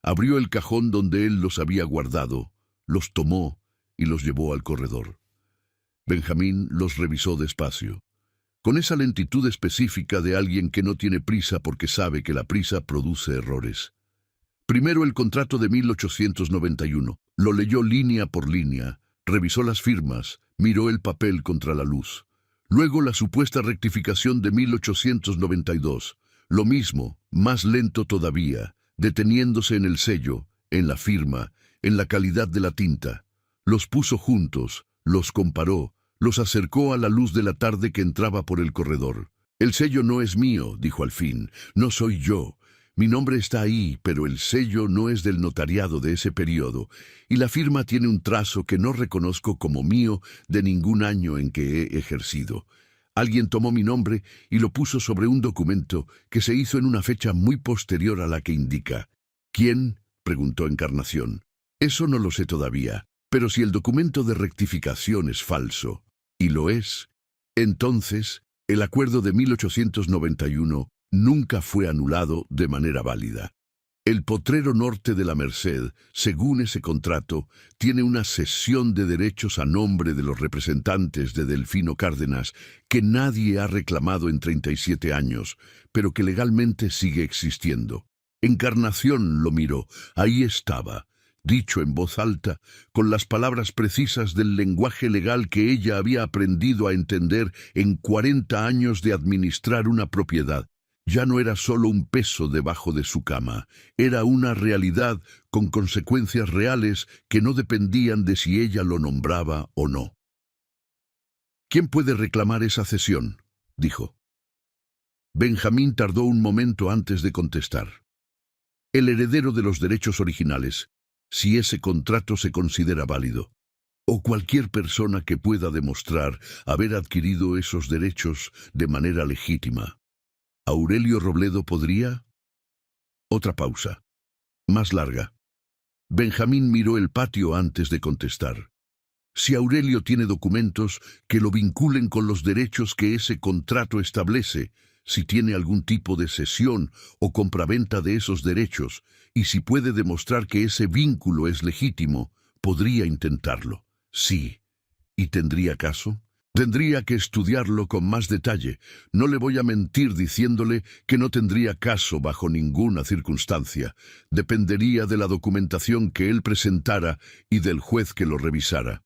Abrió el cajón donde él los había guardado, los tomó y los llevó al corredor. Benjamín los revisó despacio, con esa lentitud específica de alguien que no tiene prisa porque sabe que la prisa produce errores. Primero el contrato de 1891. Lo leyó línea por línea, revisó las firmas, miró el papel contra la luz. Luego la supuesta rectificación de 1892. Lo mismo, más lento todavía, deteniéndose en el sello, en la firma, en la calidad de la tinta. Los puso juntos, los comparó, los acercó a la luz de la tarde que entraba por el corredor. El sello no es mío, dijo al fin, no soy yo. Mi nombre está ahí, pero el sello no es del notariado de ese periodo, y la firma tiene un trazo que no reconozco como mío de ningún año en que he ejercido. Alguien tomó mi nombre y lo puso sobre un documento que se hizo en una fecha muy posterior a la que indica. ¿Quién?, preguntó Encarnación. Eso no lo sé todavía, pero si el documento de rectificación es falso, y lo es, entonces el acuerdo de 1891 nunca fue anulado de manera válida. El potrero norte de la Merced, según ese contrato, tiene una cesión de derechos a nombre de los representantes de Delfino Cárdenas que nadie ha reclamado en 37 años, pero que legalmente sigue existiendo. Encarnación lo miró, ahí estaba, dicho en voz alta, con las palabras precisas del lenguaje legal que ella había aprendido a entender en 40 años de administrar una propiedad. Ya no era solo un peso debajo de su cama, era una realidad con consecuencias reales que no dependían de si ella lo nombraba o no. ¿Quién puede reclamar esa cesión?, dijo. Benjamín tardó un momento antes de contestar. El heredero de los derechos originales, si ese contrato se considera válido, o cualquier persona que pueda demostrar haber adquirido esos derechos de manera legítima. ¿Aurelio Robledo podría? Otra pausa, más larga. Benjamín miró el patio antes de contestar. Si Aurelio tiene documentos que lo vinculen con los derechos que ese contrato establece, si tiene algún tipo de cesión o compraventa de esos derechos, y si puede demostrar que ese vínculo es legítimo, podría intentarlo. Sí. ¿Y tendría caso? Tendría que estudiarlo con más detalle. No le voy a mentir diciéndole que no tendría caso bajo ninguna circunstancia. Dependería de la documentación que él presentara y del juez que lo revisara.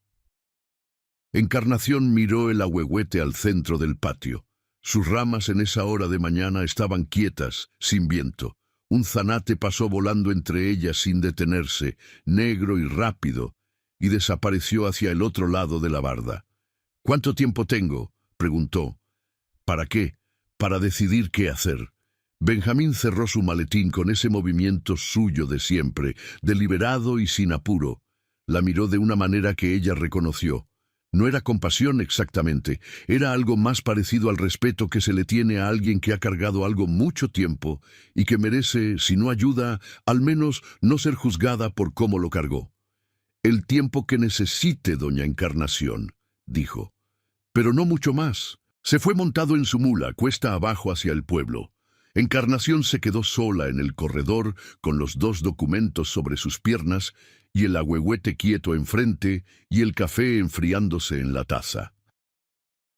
Encarnación miró el ahuehuete al centro del patio. Sus ramas en esa hora de mañana estaban quietas, sin viento. Un zanate pasó volando entre ellas sin detenerse, negro y rápido, y desapareció hacia el otro lado de la barda. ¿Cuánto tiempo tengo?, preguntó. ¿Para qué? Para decidir qué hacer. Benjamín cerró su maletín con ese movimiento suyo de siempre, deliberado y sin apuro. La miró de una manera que ella reconoció. No era compasión exactamente, era algo más parecido al respeto que se le tiene a alguien que ha cargado algo mucho tiempo y que merece, si no ayuda, al menos no ser juzgada por cómo lo cargó. El tiempo que necesite, doña Encarnación, dijo. Pero no mucho más. Se fue montado en su mula, cuesta abajo hacia el pueblo. Encarnación se quedó sola en el corredor, con los dos documentos sobre sus piernas, y el ahuehuete quieto enfrente, y el café enfriándose en la taza.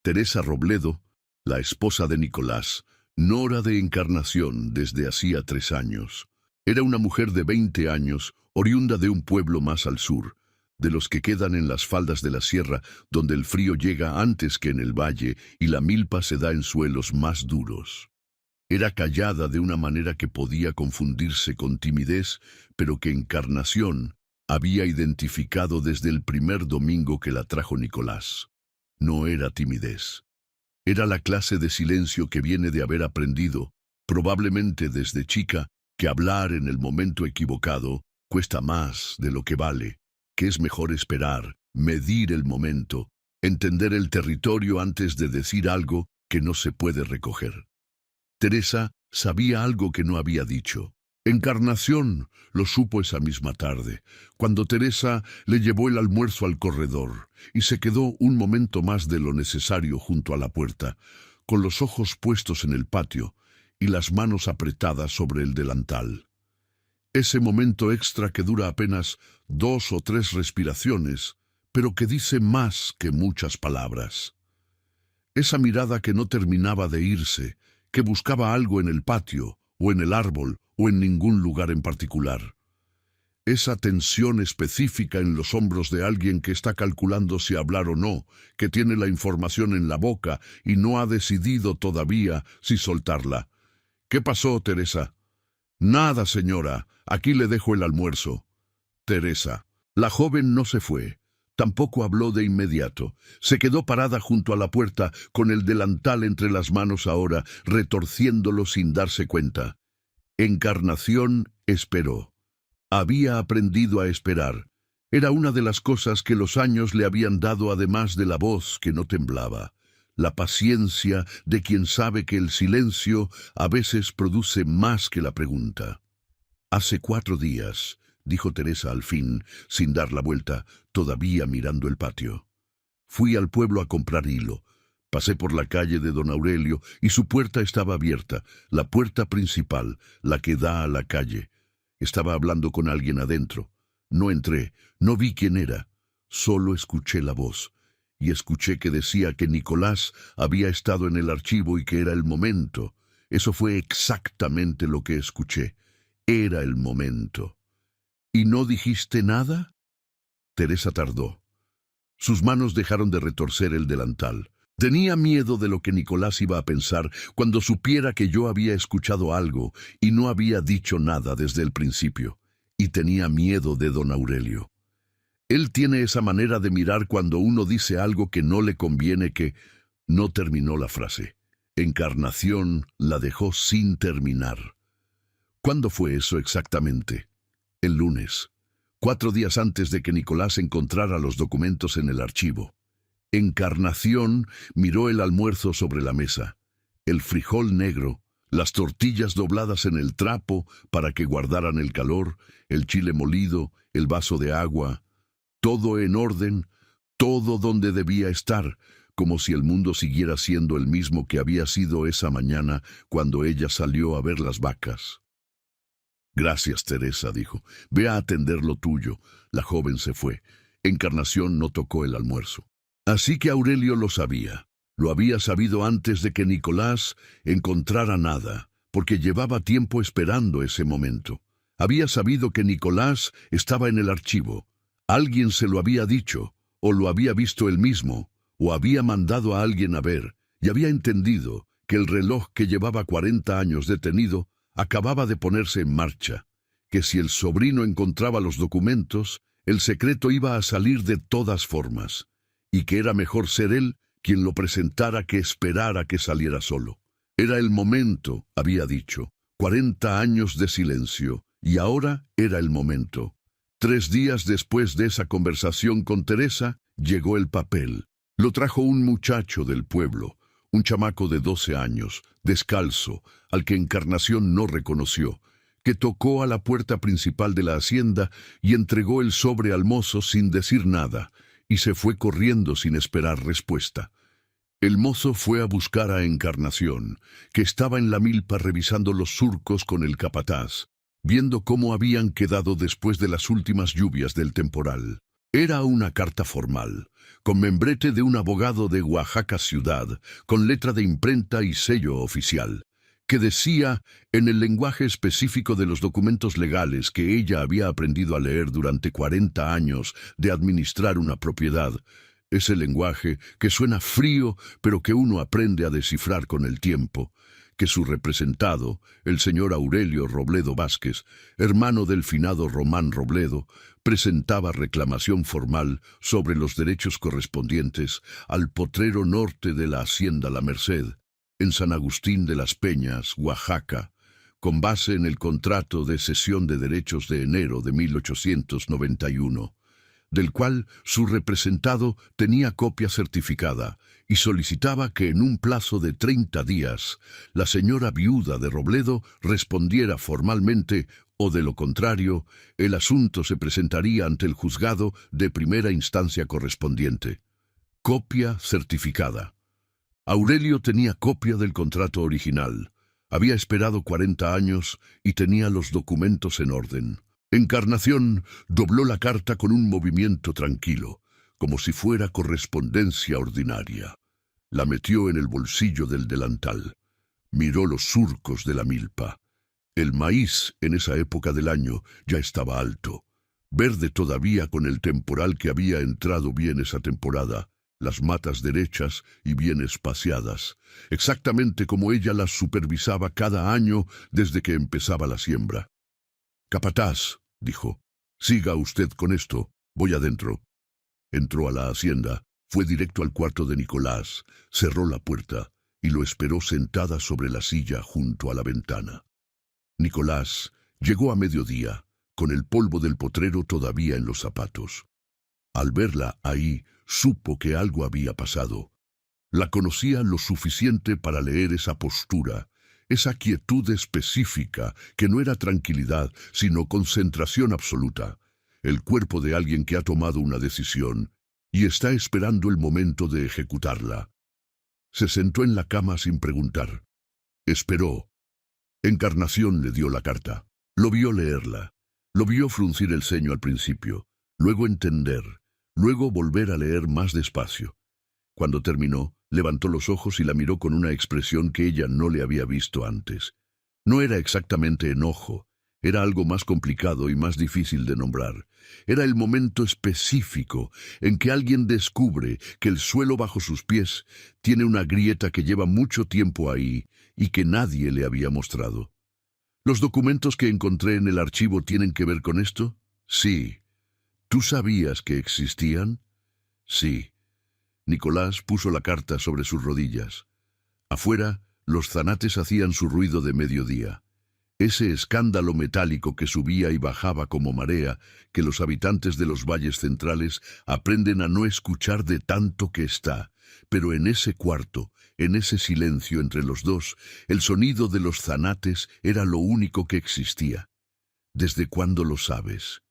Teresa Robledo, la esposa de Nicolás, nora de Encarnación desde hacía 3 años. Era una mujer de 20 años, oriunda de un pueblo más al sur, de los que quedan en las faldas de la sierra, donde el frío llega antes que en el valle y la milpa se da en suelos más duros. Era callada de una manera que podía confundirse con timidez, pero que Encarnación había identificado desde el primer domingo que la trajo Nicolás. No era timidez. Era la clase de silencio que viene de haber aprendido, probablemente desde chica, que hablar en el momento equivocado cuesta más de lo que vale, que es mejor esperar, medir el momento, entender el territorio antes de decir algo que no se puede recoger. Teresa sabía algo que no había dicho. Encarnación lo supo esa misma tarde, cuando Teresa le llevó el almuerzo al corredor y se quedó un momento más de lo necesario junto a la puerta, con los ojos puestos en el patio y las manos apretadas sobre el delantal. Ese momento extra que dura apenas 2 o 3 respiraciones, pero que dice más que muchas palabras. Esa mirada que no terminaba de irse, que buscaba algo en el patio, o en el árbol, o en ningún lugar en particular. Esa tensión específica en los hombros de alguien que está calculando si hablar o no, que tiene la información en la boca y no ha decidido todavía si soltarla. ¿Qué pasó, Teresa? Nada, señora, aquí le dejo el almuerzo. Teresa. La joven no se fue. Tampoco habló de inmediato. Se quedó parada junto a la puerta, con el delantal entre las manos ahora, retorciéndolo sin darse cuenta. Encarnación esperó. Había aprendido a esperar. Era una de las cosas que los años le habían dado, además de la voz que no temblaba. La paciencia de quien sabe que el silencio a veces produce más que la pregunta. «Hace 4 días», dijo Teresa al fin, sin dar la vuelta, todavía mirando el patio. «Fui al pueblo a comprar hilo. Pasé por la calle de don Aurelio y su puerta estaba abierta, la puerta principal, la que da a la calle. Estaba hablando con alguien adentro. No entré, no vi quién era. Solo escuché la voz. Y escuché que decía que Nicolás había estado en el archivo y que era el momento. Eso fue exactamente lo que escuché. Era el momento». «¿Y no dijiste nada?» Teresa tardó. Sus manos dejaron de retorcer el delantal. Tenía miedo de lo que Nicolás iba a pensar cuando supiera que yo había escuchado algo y no había dicho nada desde el principio. Y tenía miedo de don Aurelio. Él tiene esa manera de mirar cuando uno dice algo que no le conviene que... No terminó la frase. Encarnación la dejó sin terminar. ¿Cuándo fue eso exactamente? El lunes, 4 días antes de que Nicolás encontrara los documentos en el archivo. Encarnación miró el almuerzo sobre la mesa. El frijol negro, las tortillas dobladas en el trapo para que guardaran el calor, el chile molido, el vaso de agua, todo en orden, todo donde debía estar, como si el mundo siguiera siendo el mismo que había sido esa mañana cuando ella salió a ver las vacas. «Gracias, Teresa», dijo. «Ve a atender lo tuyo». La joven se fue. Encarnación no tocó el almuerzo. Así que Aurelio lo sabía. Lo había sabido antes de que Nicolás encontrara nada, porque llevaba tiempo esperando ese momento. Había sabido que Nicolás estaba en el archivo. Alguien se lo había dicho, o lo había visto él mismo, o había mandado a alguien a ver, y había entendido que el reloj que llevaba 40 años detenido acababa de ponerse en marcha, que si el sobrino encontraba los documentos, el secreto iba a salir de todas formas, y que era mejor ser él quien lo presentara que esperar a que saliera solo. Era el momento, había dicho, 40 años de silencio, y ahora era el momento. 3 días después de esa conversación con Teresa, llegó el papel. Lo trajo un muchacho del pueblo, un chamaco de 12 años, descalzo, al que Encarnación no reconoció, que tocó a la puerta principal de la hacienda y entregó el sobre al mozo sin decir nada, y se fue corriendo sin esperar respuesta. El mozo fue a buscar a Encarnación, que estaba en la milpa revisando los surcos con el capataz, viendo cómo habían quedado después de las últimas lluvias del temporal. Era una carta formal, con membrete de un abogado de Oaxaca ciudad, con letra de imprenta y sello oficial, que decía, en el lenguaje específico de los documentos legales que ella había aprendido a leer durante 40 años de administrar una propiedad, ese lenguaje que suena frío, pero que uno aprende a descifrar con el tiempo, que su representado, el señor Aurelio Robledo Vázquez, hermano del finado Román Robledo, presentaba reclamación formal sobre los derechos correspondientes al potrero norte de la hacienda La Merced, en San Agustín de las Peñas, Oaxaca, con base en el contrato de cesión de derechos de enero de 1891. del cual su representado tenía copia certificada y solicitaba que en un plazo de 30 días la señora viuda de Robledo respondiera formalmente o de lo contrario, el asunto se presentaría ante el juzgado de primera instancia correspondiente. Copia certificada. Aurelio tenía copia del contrato original. Había esperado 40 años y tenía los documentos en orden. Encarnación dobló la carta con un movimiento tranquilo, como si fuera correspondencia ordinaria. La metió en el bolsillo del delantal. Miró los surcos de la milpa. El maíz en esa época del año ya estaba alto, verde todavía con el temporal que había entrado bien esa temporada, las matas derechas y bien espaciadas, exactamente como ella las supervisaba cada año desde que empezaba la siembra. «Capataz», dijo, «siga usted con esto, voy adentro». Entró a la hacienda, fue directo al cuarto de Nicolás, cerró la puerta y lo esperó sentada sobre la silla junto a la ventana. Nicolás llegó a mediodía, con el polvo del potrero todavía en los zapatos. Al verla ahí, supo que algo había pasado. La conocía lo suficiente para leer esa postura, esa quietud específica que no era tranquilidad, sino concentración absoluta, el cuerpo de alguien que ha tomado una decisión y está esperando el momento de ejecutarla. Se sentó en la cama sin preguntar. Esperó. Encarnación le dio la carta. Lo vio leerla. Lo vio fruncir el ceño al principio, luego entender, luego volver a leer más despacio. Cuando terminó, levantó los ojos y la miró con una expresión que ella no le había visto antes. No era exactamente enojo, era algo más complicado y más difícil de nombrar. Era el momento específico en que alguien descubre que el suelo bajo sus pies tiene una grieta que lleva mucho tiempo ahí y que nadie le había mostrado. ¿Los documentos que encontré en el archivo tienen que ver con esto? Sí. ¿Tú sabías que existían? Sí. Nicolás puso la carta sobre sus rodillas. Afuera, los zanates hacían su ruido de mediodía. Ese escándalo metálico que subía y bajaba como marea, que los habitantes de los valles centrales aprenden a no escuchar de tanto que está. Pero en ese cuarto, en ese silencio entre los dos, el sonido de los zanates era lo único que existía. ¿Desde cuándo lo sabes?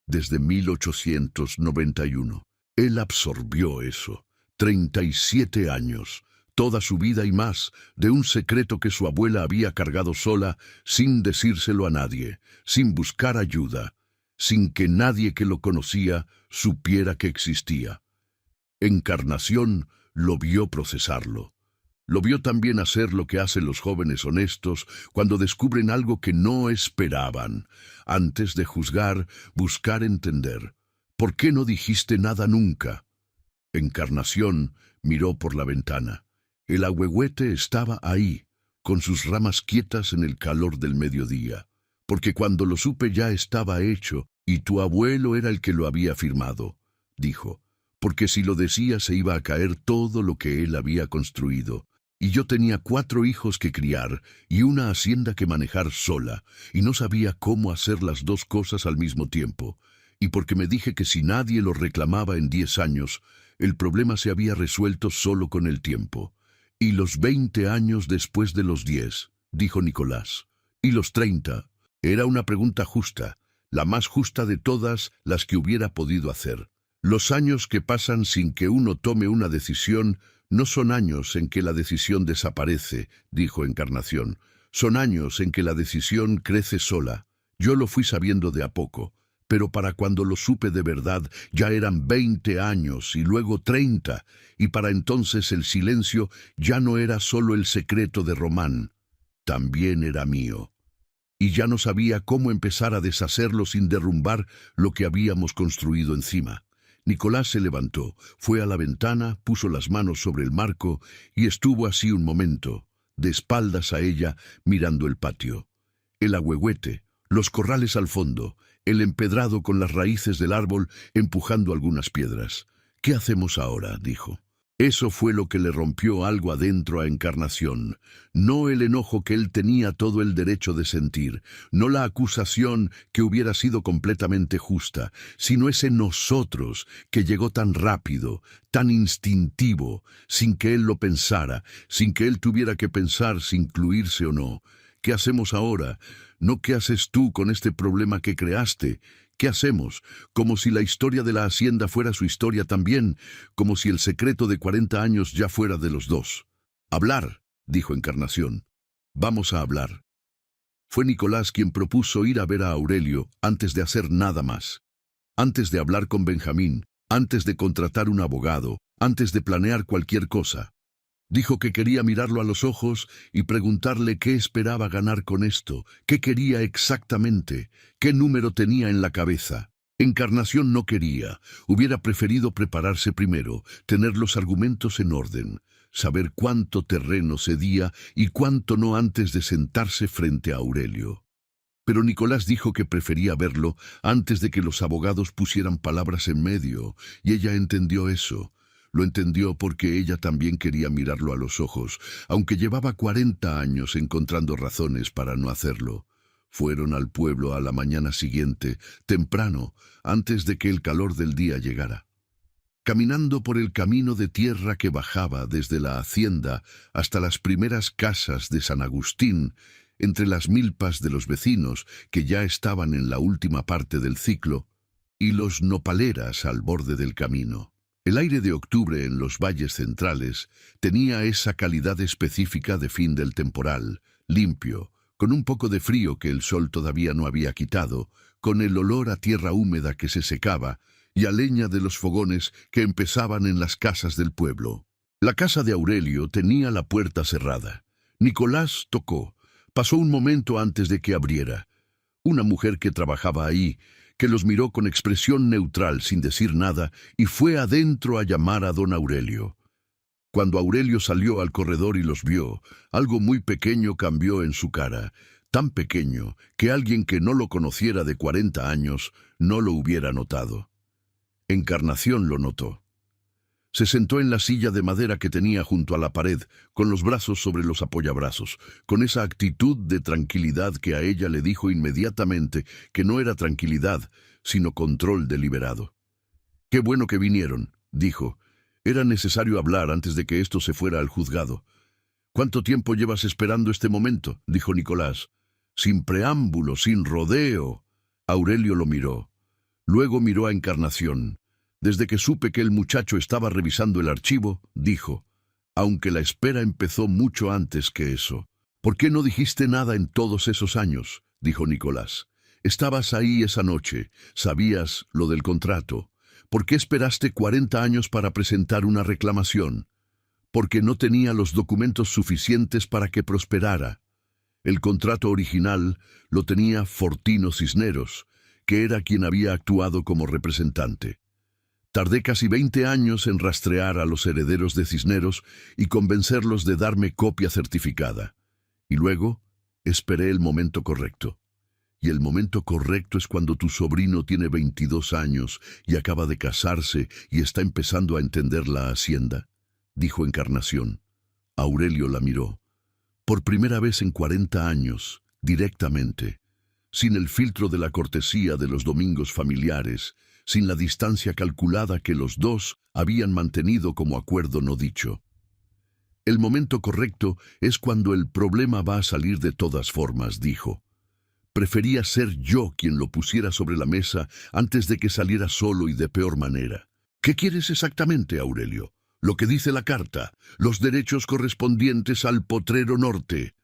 Desde 1891. Él absorbió eso. 37 años. Toda su vida y más, de un secreto que su abuela había cargado sola, sin decírselo a nadie, sin buscar ayuda, sin que nadie que lo conocía supiera que existía. Encarnación lo vio procesarlo. Lo vio también hacer lo que hacen los jóvenes honestos cuando descubren algo que no esperaban. Antes de juzgar, buscar entender. ¿Por qué no dijiste nada nunca? Encarnación miró por la ventana. El ahuehuete estaba ahí, con sus ramas quietas en el calor del mediodía, porque cuando lo supe ya estaba hecho, y tu abuelo era el que lo había firmado, dijo, porque si lo decía se iba a caer todo lo que él había construido, y yo tenía 4 hijos que criar y una hacienda que manejar sola, y no sabía cómo hacer las 2 cosas al mismo tiempo, y porque me dije que si nadie lo reclamaba en 10 años, el problema se había resuelto solo con el tiempo. «Y los 20 años después de los 10», dijo Nicolás. «Y los 30». Era una pregunta justa, la más justa de todas las que hubiera podido hacer. Los años que pasan sin que uno tome una decisión no son años en que la decisión desaparece, dijo Encarnación. Son años en que la decisión crece sola. Yo lo fui sabiendo de a poco, pero para cuando lo supe de verdad ya eran 20 años y luego 30, y para entonces el silencio ya no era solo el secreto de Román, también era mío. Y ya no sabía cómo empezar a deshacerlo sin derrumbar lo que habíamos construido encima. Nicolás se levantó, fue a la ventana, puso las manos sobre el marco y estuvo así un momento, de espaldas a ella, mirando el patio. El ahuehuete, los corrales al fondo, el empedrado con las raíces del árbol empujando algunas piedras. «¿Qué hacemos ahora?», dijo. Eso fue lo que le rompió algo adentro a Encarnación, no el enojo que él tenía todo el derecho de sentir, no la acusación que hubiera sido completamente justa, sino ese nosotros que llegó tan rápido, tan instintivo, sin que él lo pensara, sin que él tuviera que pensar si incluirse o no. ¿Qué hacemos ahora? No qué haces tú con este problema que creaste. ¿Qué hacemos? Como si la historia de la hacienda fuera su historia también, como si el secreto de 40 años ya fuera de los dos. Hablar, dijo Encarnación. Vamos a hablar. Fue Nicolás quien propuso ir a ver a Aurelio antes de hacer nada más. Antes de hablar con Benjamín, antes de contratar un abogado, antes de planear cualquier cosa. Dijo que quería mirarlo a los ojos y preguntarle qué esperaba ganar con esto, qué quería exactamente, qué número tenía en la cabeza. Encarnación no quería, hubiera preferido prepararse primero, tener los argumentos en orden, saber cuánto terreno cedía y cuánto no antes de sentarse frente a Aurelio. Pero Nicolás dijo que prefería verlo antes de que los abogados pusieran palabras en medio, y ella entendió eso. Lo entendió porque ella también quería mirarlo a los ojos, aunque llevaba 40 años encontrando razones para no hacerlo. Fueron al pueblo a la mañana siguiente, temprano, antes de que el calor del día llegara. Caminando por el camino de tierra que bajaba desde la hacienda hasta las primeras casas de San Agustín, entre las milpas de los vecinos que ya estaban en la última parte del ciclo, y los nopaleras al borde del camino. El aire de octubre en los valles centrales tenía esa calidad específica de fin del temporal, limpio, con un poco de frío que el sol todavía no había quitado, con el olor a tierra húmeda que se secaba y a leña de los fogones que empezaban en las casas del pueblo. La casa de Aurelio tenía la puerta cerrada. Nicolás tocó. Pasó un momento antes de que abriera. Una mujer que trabajaba ahí, que los miró con expresión neutral sin decir nada y fue adentro a llamar a don Aurelio. Cuando Aurelio salió al corredor y los vio, algo muy pequeño cambió en su cara, tan pequeño que alguien que no lo conociera de 40 años no lo hubiera notado. Encarnación lo notó. Se sentó en la silla de madera que tenía junto a la pared, con los brazos sobre los apoyabrazos, con esa actitud de tranquilidad que a ella le dijo inmediatamente que no era tranquilidad, sino control deliberado. «Qué bueno que vinieron», dijo. «Era necesario hablar antes de que esto se fuera al juzgado». «¿Cuánto tiempo llevas esperando este momento?», dijo Nicolás. «Sin preámbulo, sin rodeo». Aurelio lo miró. Luego miró a Encarnación. Desde que supe que el muchacho estaba revisando el archivo, dijo, aunque la espera empezó mucho antes que eso. «¿Por qué no dijiste nada en todos esos años?», dijo Nicolás. «Estabas ahí esa noche, sabías lo del contrato. ¿Por qué esperaste 40 años para presentar una reclamación? Porque no tenía los documentos suficientes para que prosperara. El contrato original lo tenía Fortino Cisneros, que era quien había actuado como representante. Tardé casi 20 años en rastrear a los herederos de Cisneros y convencerlos de darme copia certificada. Y luego esperé el momento correcto. Y el momento correcto es cuando tu sobrino tiene 22 años y acaba de casarse y está empezando a entender la hacienda», dijo Encarnación. Aurelio la miró. Por primera vez en 40 años, directamente, sin el filtro de la cortesía de los domingos familiares, sin la distancia calculada que los dos habían mantenido como acuerdo no dicho. «El momento correcto es cuando el problema va a salir de todas formas», dijo. «Prefería ser yo quien lo pusiera sobre la mesa antes de que saliera solo y de peor manera». «¿Qué quieres exactamente, Aurelio? Lo que dice la carta, los derechos correspondientes al Potrero Norte,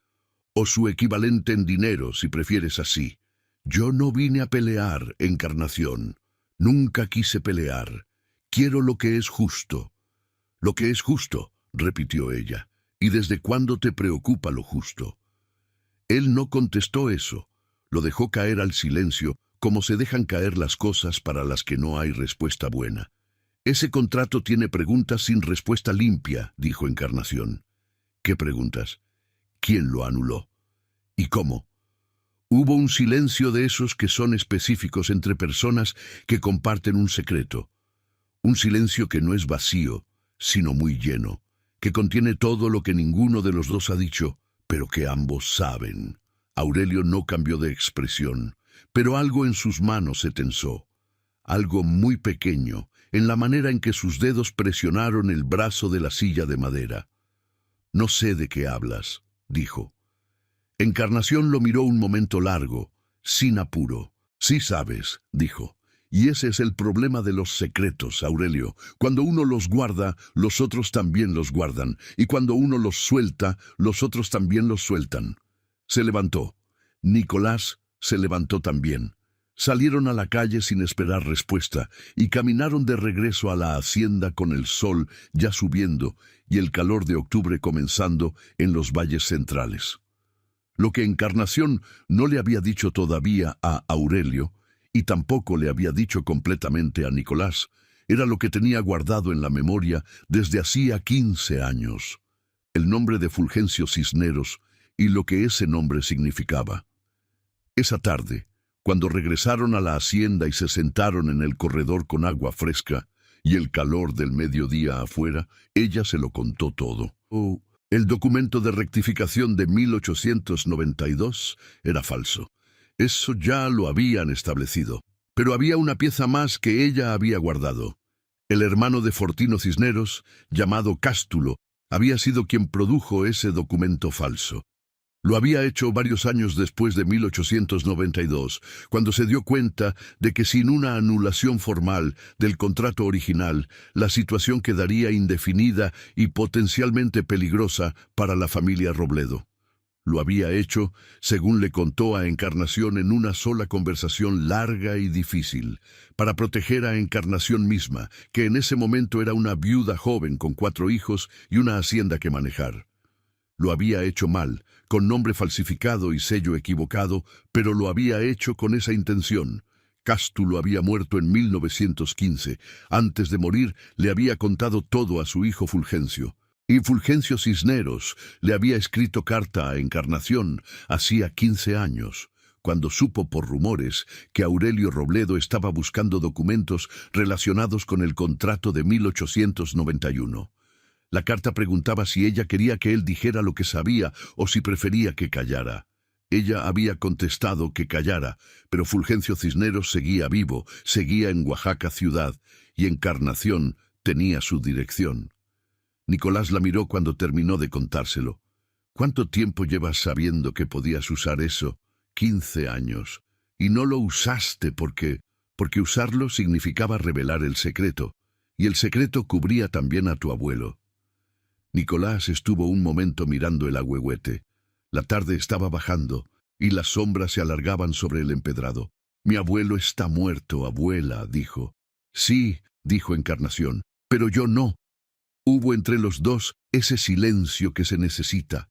o su equivalente en dinero, si prefieres así. Yo no vine a pelear, Encarnación. Nunca quise pelear. Quiero lo que es justo». «Lo que es justo», repitió ella. «¿Y desde cuándo te preocupa lo justo?». Él no contestó eso. Lo dejó caer al silencio, como se dejan caer las cosas para las que no hay respuesta buena. «Ese contrato tiene preguntas sin respuesta limpia», dijo Encarnación. «¿Qué preguntas? ¿Quién lo anuló? ¿Y cómo?» «Hubo un silencio de esos que son específicos entre personas que comparten un secreto. Un silencio que no es vacío, sino muy lleno, que contiene todo lo que ninguno de los dos ha dicho, pero que ambos saben. Aurelio no cambió de expresión, pero algo en sus manos se tensó. Algo muy pequeño, en la manera en que sus dedos presionaron el brazo de la silla de madera. «No sé de qué hablas», dijo. Encarnación lo miró un momento largo, sin apuro. «Sí sabes», dijo. «Y ese es el problema de los secretos, Aurelio. Cuando uno los guarda, los otros también los guardan. Y cuando uno los suelta, los otros también los sueltan». Se levantó. Nicolás se levantó también. Salieron a la calle sin esperar respuesta y caminaron de regreso a la hacienda con el sol ya subiendo y el calor de octubre comenzando en los valles centrales. Lo que Encarnación no le había dicho todavía a Aurelio, y tampoco le había dicho completamente a Nicolás, era lo que tenía guardado en la memoria desde hacía 15 años. El nombre de Fulgencio Cisneros y lo que ese nombre significaba. Esa tarde, cuando regresaron a la hacienda y se sentaron en el corredor con agua fresca y el calor del mediodía afuera, ella se lo contó todo. El documento de rectificación de 1892 era falso. Eso ya lo habían establecido. Pero había una pieza más que ella había guardado. El hermano de Fortino Cisneros, llamado Cástulo, había sido quien produjo ese documento falso. Lo había hecho varios años después de 1892, cuando se dio cuenta de que sin una anulación formal del contrato original, la situación quedaría indefinida y potencialmente peligrosa para la familia Robledo. Lo había hecho, según le contó a Encarnación en una sola conversación larga y difícil, para proteger a Encarnación misma, que en ese momento era una viuda joven con 4 hijos y una hacienda que manejar. Lo había hecho mal, con nombre falsificado y sello equivocado, pero lo había hecho con esa intención. Cástulo había muerto en 1915. Antes de morir, le había contado todo a su hijo Fulgencio. Y Fulgencio Cisneros le había escrito carta a Encarnación hacía 15 años, cuando supo por rumores que Aurelio Robledo estaba buscando documentos relacionados con el contrato de 1891. La carta preguntaba si ella quería que él dijera lo que sabía o si prefería que callara. Ella había contestado que callara, pero Fulgencio Cisneros seguía vivo, seguía en Oaxaca ciudad, y Encarnación tenía su dirección. Nicolás la miró cuando terminó de contárselo. «¿Cuánto tiempo llevas sabiendo que podías usar eso?» 15 años. Y no lo usaste porque usarlo significaba revelar el secreto, y el secreto cubría también a tu abuelo. Nicolás estuvo un momento mirando el ahuehuete. La tarde estaba bajando, y las sombras se alargaban sobre el empedrado. «Mi abuelo está muerto, abuela», dijo. «Sí», dijo Encarnación, «pero yo no». Hubo entre los dos ese silencio que se necesita,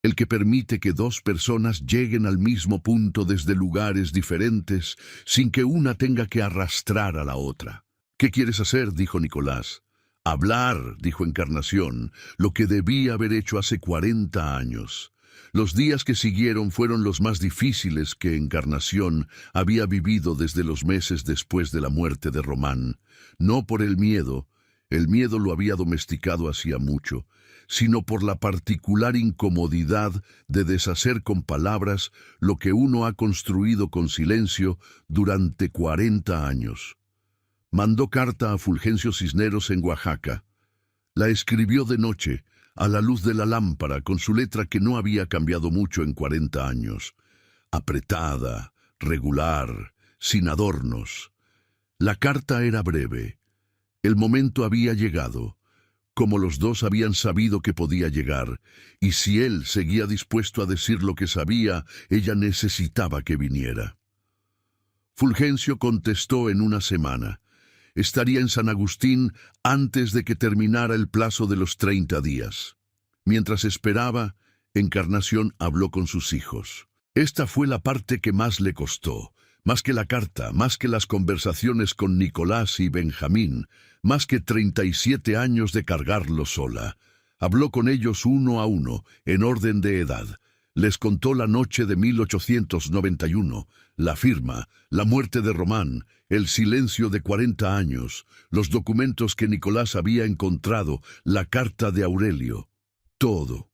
el que permite que 2 personas lleguen al mismo punto desde lugares diferentes, sin que una tenga que arrastrar a la otra. «¿Qué quieres hacer?», dijo Nicolás. «Hablar», dijo Encarnación, «lo que debí haber hecho hace 40 años». Los días que siguieron fueron los más difíciles que Encarnación había vivido desde los meses después de la muerte de Román. No por el miedo lo había domesticado hacía mucho, sino por la particular incomodidad de deshacer con palabras lo que uno ha construido con silencio durante 40 años. Mandó carta a Fulgencio Cisneros en Oaxaca. La escribió de noche, a la luz de la lámpara, con su letra que no había cambiado mucho en 40 años. Apretada, regular, sin adornos. La carta era breve. El momento había llegado, como los dos habían sabido que podía llegar, y si él seguía dispuesto a decir lo que sabía, ella necesitaba que viniera. Fulgencio contestó en una semana. Estaría en San Agustín antes de que terminara el plazo de los 30 días. Mientras esperaba, Encarnación habló con sus hijos. Esta fue la parte que más le costó, más que la carta, más que las conversaciones con Nicolás y Benjamín, más que 37 años de cargarlo sola. Habló con ellos uno a uno, en orden de edad. Les contó la noche de 1891, la firma, la muerte de Román, el silencio de 40 años, los documentos que Nicolás había encontrado, la carta de Aurelio. Todo.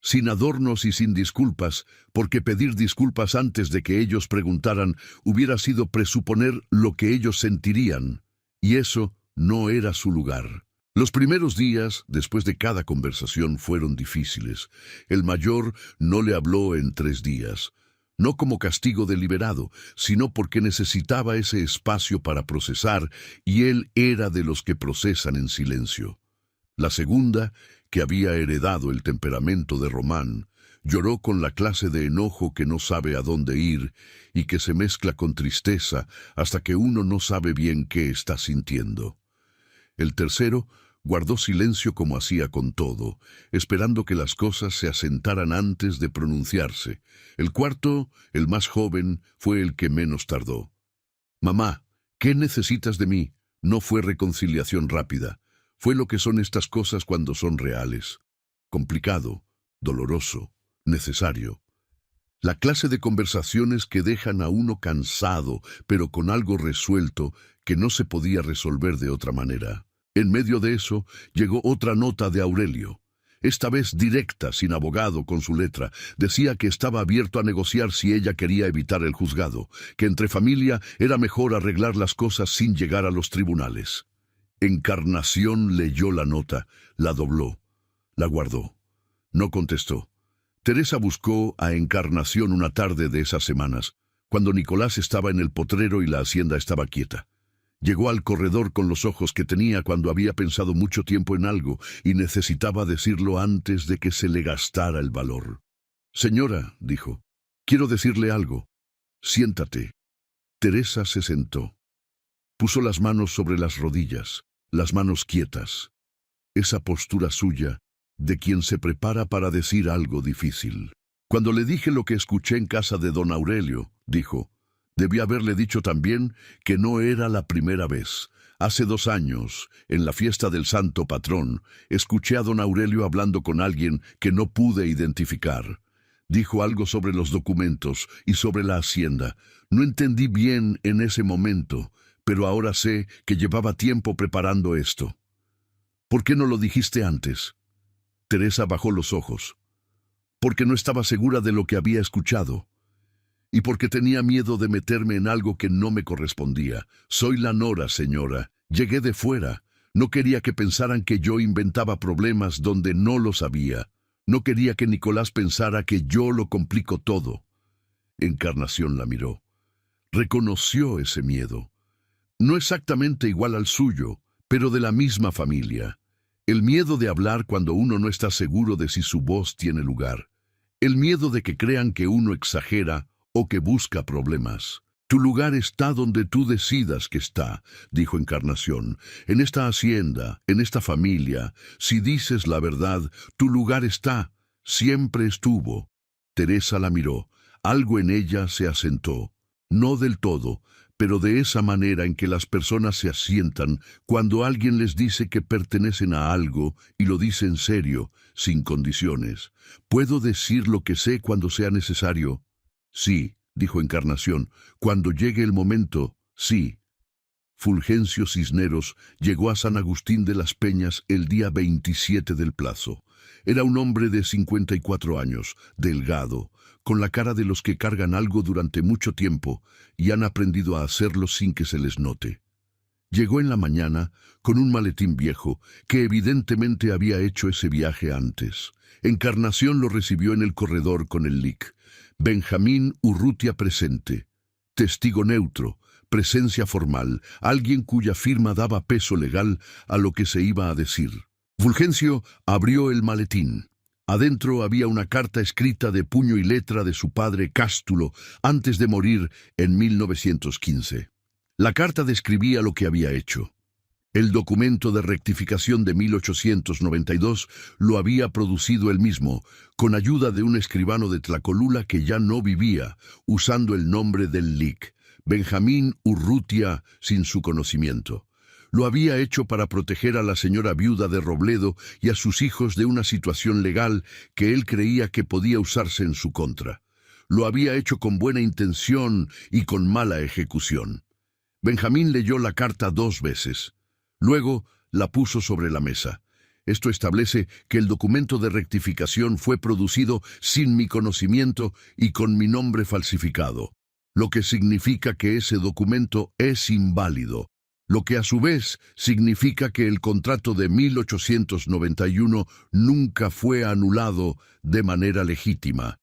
Sin adornos y sin disculpas, porque pedir disculpas antes de que ellos preguntaran hubiera sido presuponer lo que ellos sentirían, y eso no era su lugar. Los primeros días, después de cada conversación, fueron difíciles. El mayor no le habló en 3 días, no como castigo deliberado, sino porque necesitaba ese espacio para procesar, y él era de los que procesan en silencio. La segunda, que había heredado el temperamento de Román, lloró con la clase de enojo que no sabe a dónde ir y que se mezcla con tristeza hasta que uno no sabe bien qué está sintiendo. El tercero guardó silencio como hacía con todo, esperando que las cosas se asentaran antes de pronunciarse. El cuarto, el más joven, fue el que menos tardó. «Mamá, ¿qué necesitas de mí?» No fue reconciliación rápida. Fue lo que son estas cosas cuando son reales. Complicado, doloroso, necesario. La clase de conversaciones que dejan a uno cansado, pero con algo resuelto que no se podía resolver de otra manera. En medio de eso, llegó otra nota de Aurelio. Esta vez directa, sin abogado, con su letra. Decía que estaba abierto a negociar si ella quería evitar el juzgado, que entre familia era mejor arreglar las cosas sin llegar a los tribunales. Encarnación leyó la nota, la dobló, la guardó. No contestó. Teresa buscó a Encarnación una tarde de esas semanas, cuando Nicolás estaba en el potrero y la hacienda estaba quieta. Llegó al corredor con los ojos que tenía cuando había pensado mucho tiempo en algo y necesitaba decirlo antes de que se le gastara el valor. «Señora», dijo, «quiero decirle algo. Siéntate». Teresa se sentó. Puso las manos sobre las rodillas, las manos quietas. Esa postura suya, de quien se prepara para decir algo difícil. «Cuando le dije lo que escuché en casa de don Aurelio», dijo, «debí haberle dicho también que no era la primera vez. Hace 2 años, en la fiesta del Santo Patrón, escuché a don Aurelio hablando con alguien que no pude identificar. Dijo algo sobre los documentos y sobre la hacienda. No entendí bien en ese momento, pero ahora sé que llevaba tiempo preparando esto. ¿Por qué no lo dijiste antes?» Teresa bajó los ojos. «Porque no estaba segura de lo que había escuchado. Y porque tenía miedo de meterme en algo que no me correspondía. Soy la nora, señora. Llegué de fuera. No quería que pensaran que yo inventaba problemas donde no los había. No quería que Nicolás pensara que yo lo complico todo». Encarnación la miró. Reconoció ese miedo. No exactamente igual al suyo, pero de la misma familia. El miedo de hablar cuando uno no está seguro de si su voz tiene lugar. El miedo de que crean que uno exagera o que busca problemas. «Tu lugar está donde tú decidas que está», dijo Encarnación. «En esta hacienda, en esta familia, si dices la verdad, tu lugar está, siempre estuvo». Teresa la miró. Algo en ella se asentó. No del todo, pero de esa manera en que las personas se asientan cuando alguien les dice que pertenecen a algo y lo dice en serio, sin condiciones. «¿Puedo decir lo que sé cuando sea necesario?» «Sí», dijo Encarnación, «cuando llegue el momento, sí». Fulgencio Cisneros llegó a San Agustín de las Peñas el día 27 del plazo. Era un hombre de 54 años, delgado, con la cara de los que cargan algo durante mucho tiempo y han aprendido a hacerlo sin que se les note. Llegó en la mañana con un maletín viejo que evidentemente había hecho ese viaje antes. Encarnación lo recibió en el corredor con el lic. Benjamín Urrutia presente. Testigo neutro, presencia formal, alguien cuya firma daba peso legal a lo que se iba a decir. Fulgencio abrió el maletín. Adentro había una carta escrita de puño y letra de su padre Cástulo antes de morir en 1915. La carta describía lo que había hecho. El documento de rectificación de 1892 lo había producido él mismo, con ayuda de un escribano de Tlacolula que ya no vivía, usando el nombre del lic, Benjamín Urrutia, sin su conocimiento. Lo había hecho para proteger a la señora viuda de Robledo y a sus hijos de una situación legal que él creía que podía usarse en su contra. Lo había hecho con buena intención y con mala ejecución. Benjamín leyó la carta 2 veces. Luego la puso sobre la mesa. Esto establece que el documento de rectificación fue producido sin mi conocimiento y con mi nombre falsificado, lo que significa que ese documento es inválido, lo que a su vez significa que el contrato de 1891 nunca fue anulado de manera legítima.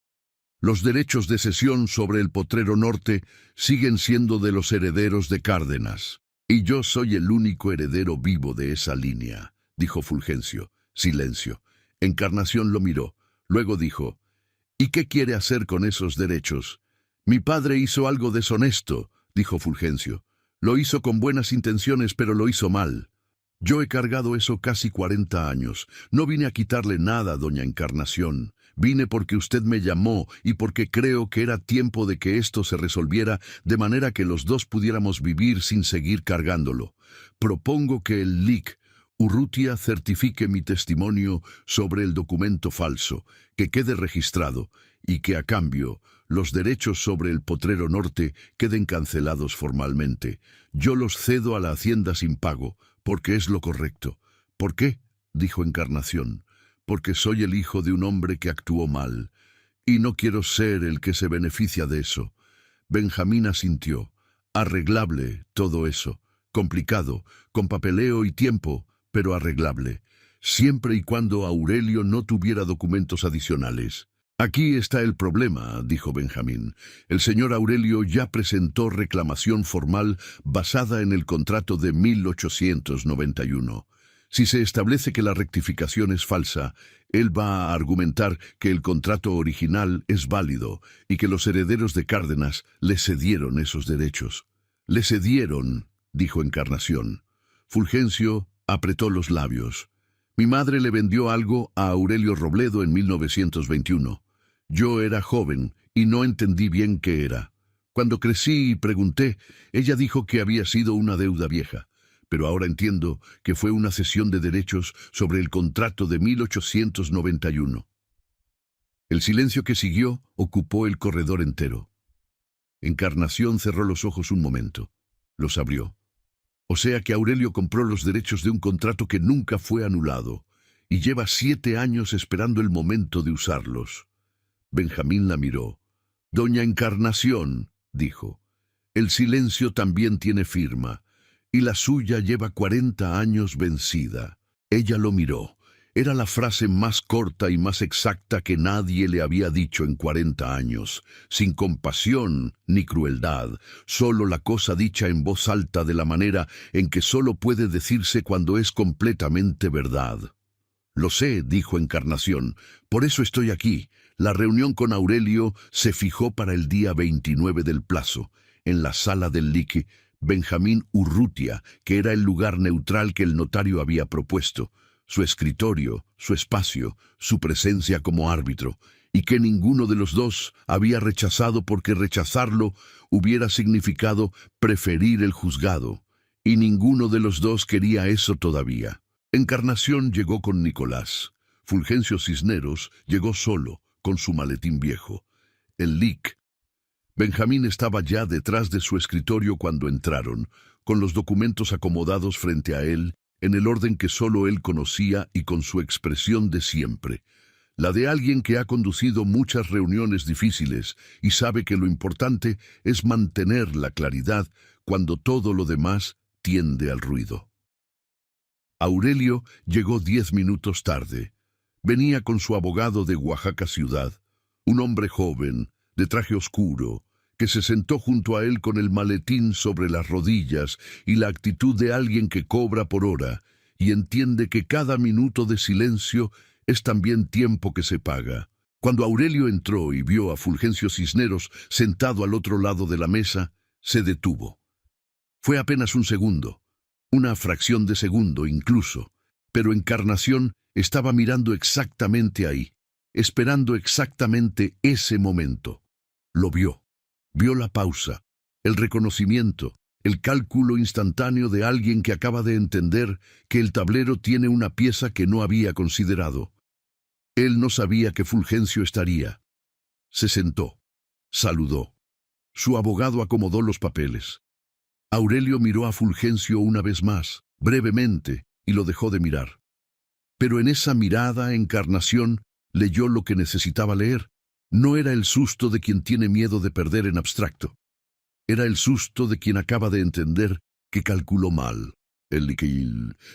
Los derechos de cesión sobre el Potrero Norte siguen siendo de los herederos de Cárdenas, y yo soy el único heredero vivo de esa línea, dijo Fulgencio. Silencio. Encarnación lo miró. Luego dijo, ¿y qué quiere hacer con esos derechos? Mi padre hizo algo deshonesto, dijo Fulgencio. Lo hizo con buenas intenciones, pero lo hizo mal. Yo he cargado eso casi 40 años. No vine a quitarle nada, doña Encarnación. Vine porque usted me llamó y porque creo que era tiempo de que esto se resolviera de manera que los dos pudiéramos vivir sin seguir cargándolo. Propongo que el LIC Urrutia certifique mi testimonio sobre el documento falso, que quede registrado y que a cambio los derechos sobre el Potrero Norte queden cancelados formalmente. Yo los cedo a la Hacienda sin pago, porque es lo correcto. ¿Por qué?, dijo Encarnación. Porque soy el hijo de un hombre que actuó mal, y no quiero ser el que se beneficia de eso. Benjamín asintió. Arreglable todo eso. Complicado, con papeleo y tiempo, pero arreglable, siempre y cuando Aurelio no tuviera documentos adicionales. Aquí está el problema, dijo Benjamín. El señor Aurelio ya presentó reclamación formal basada en el contrato de 1891. Si se establece que la rectificación es falsa, él va a argumentar que el contrato original es válido y que los herederos de Cárdenas le cedieron esos derechos. Le cedieron, dijo Encarnación. Fulgencio apretó los labios. Mi madre le vendió algo a Aurelio Robledo en 1921. Yo era joven y no entendí bien qué era. Cuando crecí y pregunté, ella dijo que había sido una deuda vieja, pero ahora entiendo que fue una cesión de derechos sobre el contrato de 1891. El silencio que siguió ocupó el corredor entero. Encarnación cerró los ojos un momento. Los abrió. O sea que Aurelio compró los derechos de un contrato que nunca fue anulado, y lleva 7 años esperando el momento de usarlos. Benjamín la miró. Doña Encarnación, dijo, el silencio también tiene firma, y la suya lleva 40 años vencida. Ella lo miró. Era la frase más corta y más exacta que nadie le había dicho en 40 años, sin compasión ni crueldad, solo la cosa dicha en voz alta de la manera en que solo puede decirse cuando es completamente verdad. Lo sé, dijo Encarnación, por eso estoy aquí. La reunión con Aurelio se fijó para el día 29 del plazo, en la sala del lique Benjamín Urrutia, que era el lugar neutral que el notario había propuesto, su escritorio, su espacio, su presencia como árbitro, y que ninguno de los dos había rechazado porque rechazarlo hubiera significado preferir el juzgado, y ninguno de los dos quería eso todavía. Encarnación llegó con Nicolás. Fulgencio Cisneros llegó solo, con su maletín viejo. El LIC. Benjamín estaba ya detrás de su escritorio cuando entraron, con los documentos acomodados frente a él, en el orden que solo él conocía y con su expresión de siempre, la de alguien que ha conducido muchas reuniones difíciles y sabe que lo importante es mantener la claridad cuando todo lo demás tiende al ruido. Aurelio llegó 10 minutos tarde. Venía con su abogado de Oaxaca ciudad, un hombre joven, de traje oscuro, que se sentó junto a él con el maletín sobre las rodillas y la actitud de alguien que cobra por hora y entiende que cada minuto de silencio es también tiempo que se paga. Cuando Aurelio entró y vio a Fulgencio Cisneros sentado al otro lado de la mesa, se detuvo. Fue apenas un segundo, una fracción de segundo incluso, pero Encarnación estaba mirando exactamente ahí, esperando exactamente ese momento. Lo vio. Vio la pausa, el reconocimiento, el cálculo instantáneo de alguien que acaba de entender que el tablero tiene una pieza que no había considerado. Él no sabía que Fulgencio estaría. Se sentó. Saludó. Su abogado acomodó los papeles. Aurelio miró a Fulgencio una vez más, brevemente, y lo dejó de mirar. Pero en esa mirada, Encarnación leyó lo que necesitaba leer. No era el susto de quien tiene miedo de perder en abstracto. Era el susto de quien acaba de entender que calculó mal.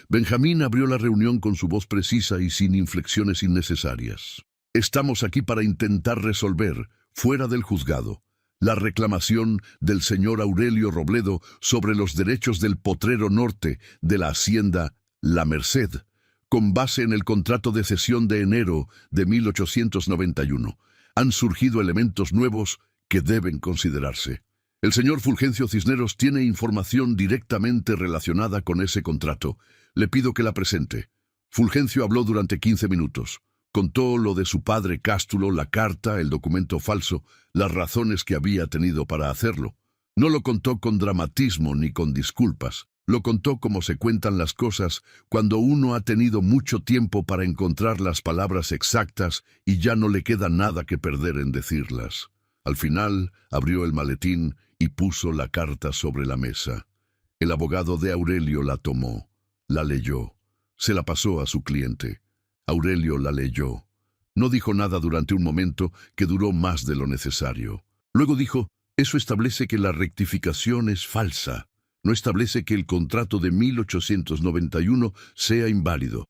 Benjamín abrió la reunión con su voz precisa y sin inflexiones innecesarias. Estamos aquí para intentar resolver, fuera del juzgado, la reclamación del señor Aurelio Robledo sobre los derechos del potrero norte de la hacienda La Merced, con base en el contrato de cesión de enero de 1891. Han surgido elementos nuevos que deben considerarse. El señor Fulgencio Cisneros tiene información directamente relacionada con ese contrato. Le pido que la presente. Fulgencio habló durante 15 minutos. Contó lo de su padre Cástulo, la carta, el documento falso, las razones que había tenido para hacerlo. No lo contó con dramatismo ni con disculpas. Lo contó como se cuentan las cosas cuando uno ha tenido mucho tiempo para encontrar las palabras exactas y ya no le queda nada que perder en decirlas. Al final, abrió el maletín y puso la carta sobre la mesa. El abogado de Aurelio la tomó, la leyó, se la pasó a su cliente. Aurelio la leyó. No dijo nada durante un momento que duró más de lo necesario. Luego dijo, eso establece que la rectificación es falsa. No establece que el contrato de 1891 sea inválido.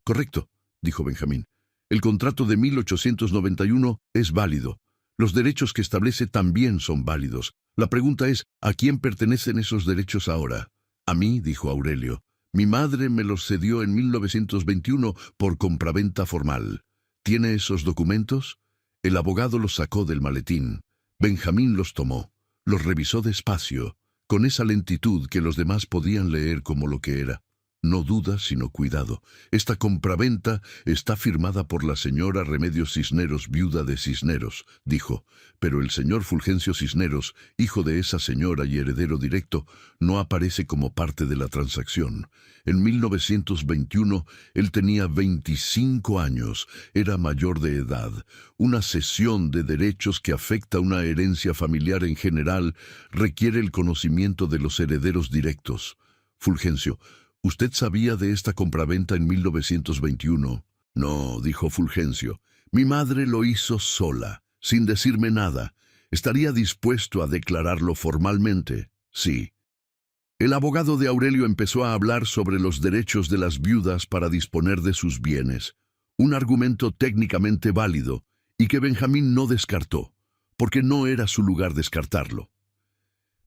Correcto, dijo Benjamín. El contrato de 1891 es válido. Los derechos que establece también son válidos. La pregunta es, ¿a quién pertenecen esos derechos ahora? A mí, dijo Aurelio. Mi madre me los cedió en 1921 por compraventa formal. ¿Tiene esos documentos? El abogado los sacó del maletín. Benjamín los tomó. Los revisó despacio, con esa lentitud que los demás podían leer como lo que era. No duda, sino cuidado. Esta compraventa está firmada por la señora Remedios Cisneros, viuda de Cisneros, dijo, pero el señor Fulgencio Cisneros, hijo de esa señora y heredero directo, no aparece como parte de la transacción. En 1921, él tenía 25 años, era mayor de edad. Una cesión de derechos que afecta una herencia familiar en general requiere el conocimiento de los herederos directos. Fulgencio, ¿usted sabía de esta compraventa en 1921? No, dijo Fulgencio. Mi madre lo hizo sola, sin decirme nada. ¿Estaría dispuesto a declararlo formalmente? Sí. El abogado de Aurelio empezó a hablar sobre los derechos de las viudas para disponer de sus bienes. Un argumento técnicamente válido y que Benjamín no descartó, porque no era su lugar descartarlo.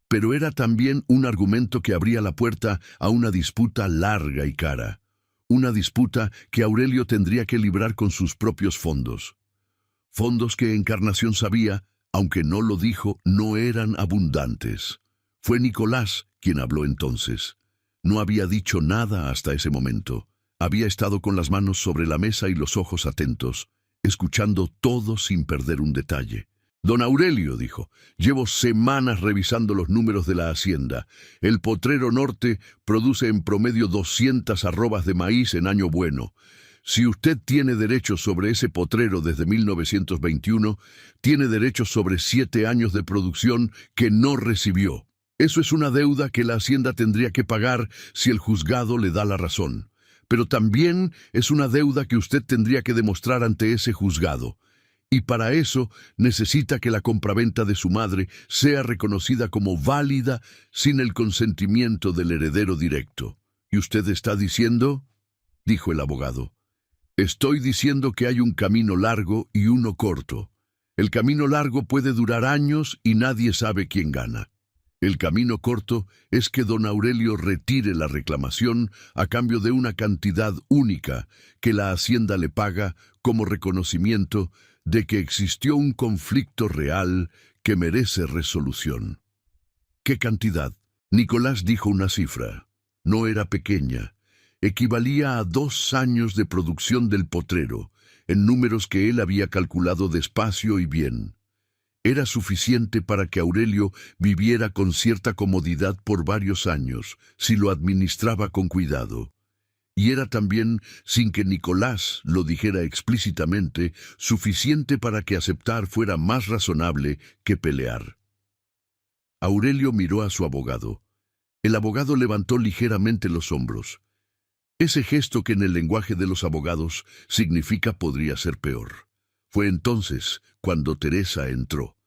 Pero era también un argumento que abría la puerta a una disputa larga y cara. Una disputa que Aurelio tendría que librar con sus propios fondos. Fondos que Encarnación sabía, aunque no lo dijo, no eran abundantes. Fue Nicolás quien habló entonces. No había dicho nada hasta ese momento. Había estado con las manos sobre la mesa y los ojos atentos, escuchando todo sin perder un detalle. Don Aurelio, dijo, llevo semanas revisando los números de la hacienda. El potrero norte produce en promedio 200 arrobas de maíz en año bueno. Si usted tiene derechos sobre ese potrero desde 1921, tiene derechos sobre 7 años de producción que no recibió. Eso es una deuda que la hacienda tendría que pagar si el juzgado le da la razón. Pero también es una deuda que usted tendría que demostrar ante ese juzgado. Y para eso necesita que la compraventa de su madre sea reconocida como válida sin el consentimiento del heredero directo. ¿Y usted está diciendo? Dijo el abogado. Estoy diciendo que hay un camino largo y uno corto. El camino largo puede durar años y nadie sabe quién gana. El camino corto es que don Aurelio retire la reclamación a cambio de una cantidad única que la hacienda le paga como reconocimiento de que existió un conflicto real que merece resolución. ¿Qué cantidad? Nicolás dijo una cifra. No era pequeña. Equivalía a 2 años de producción del potrero, en números que él había calculado despacio y bien. Era suficiente para que Aurelio viviera con cierta comodidad por varios años, si lo administraba con cuidado. Y era también, sin que Nicolás lo dijera explícitamente, suficiente para que aceptar fuera más razonable que pelear. Aurelio miró a su abogado. El abogado levantó ligeramente los hombros. Ese gesto que en el lenguaje de los abogados significa podría ser peor. Fue entonces cuando Teresa entró.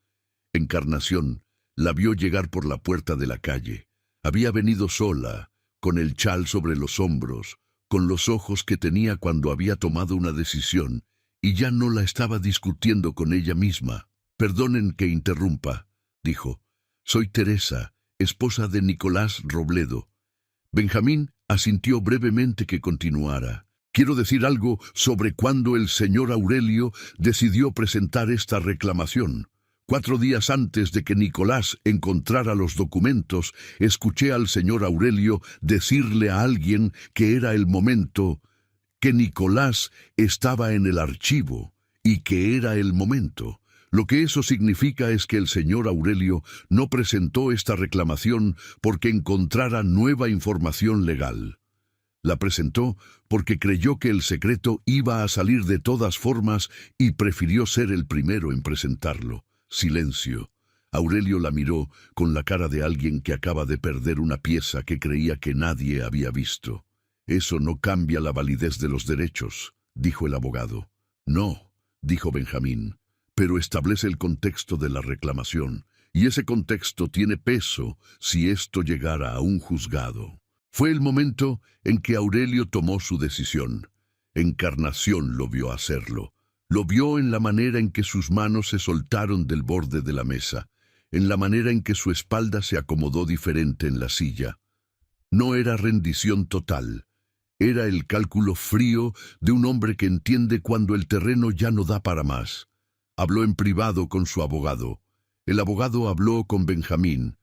Encarnación la vio llegar por la puerta de la calle. Había venido sola, con el chal sobre los hombros, con los ojos que tenía cuando había tomado una decisión, y ya no la estaba discutiendo con ella misma. «Perdonen que interrumpa», dijo. «Soy Teresa, esposa de Nicolás Robledo». Benjamín asintió brevemente que continuara. «Quiero decir algo sobre cuándo el señor Aurelio decidió presentar esta reclamación. 4 días antes de que Nicolás encontrara los documentos, escuché al señor Aurelio decirle a alguien que era el momento, que Nicolás estaba en el archivo y que era el momento. Lo que eso significa es que el señor Aurelio no presentó esta reclamación porque encontrara nueva información legal. La presentó porque creyó que el secreto iba a salir de todas formas y prefirió ser el primero en presentarlo». Silencio. Aurelio la miró con la cara de alguien que acaba de perder una pieza que creía que nadie había visto. «Eso no cambia la validez de los derechos», dijo el abogado. «No», dijo Benjamín, «pero establece el contexto de la reclamación, y ese contexto tiene peso si esto llegara a un juzgado». Fue el momento en que Aurelio tomó su decisión. Encarnación lo vio hacerlo. Lo vio en la manera en que sus manos se soltaron del borde de la mesa, en la manera en que su espalda se acomodó diferente en la silla. No era rendición total. Era el cálculo frío de un hombre que entiende cuando el terreno ya no da para más. Habló en privado con su abogado. El abogado habló con Benjamín.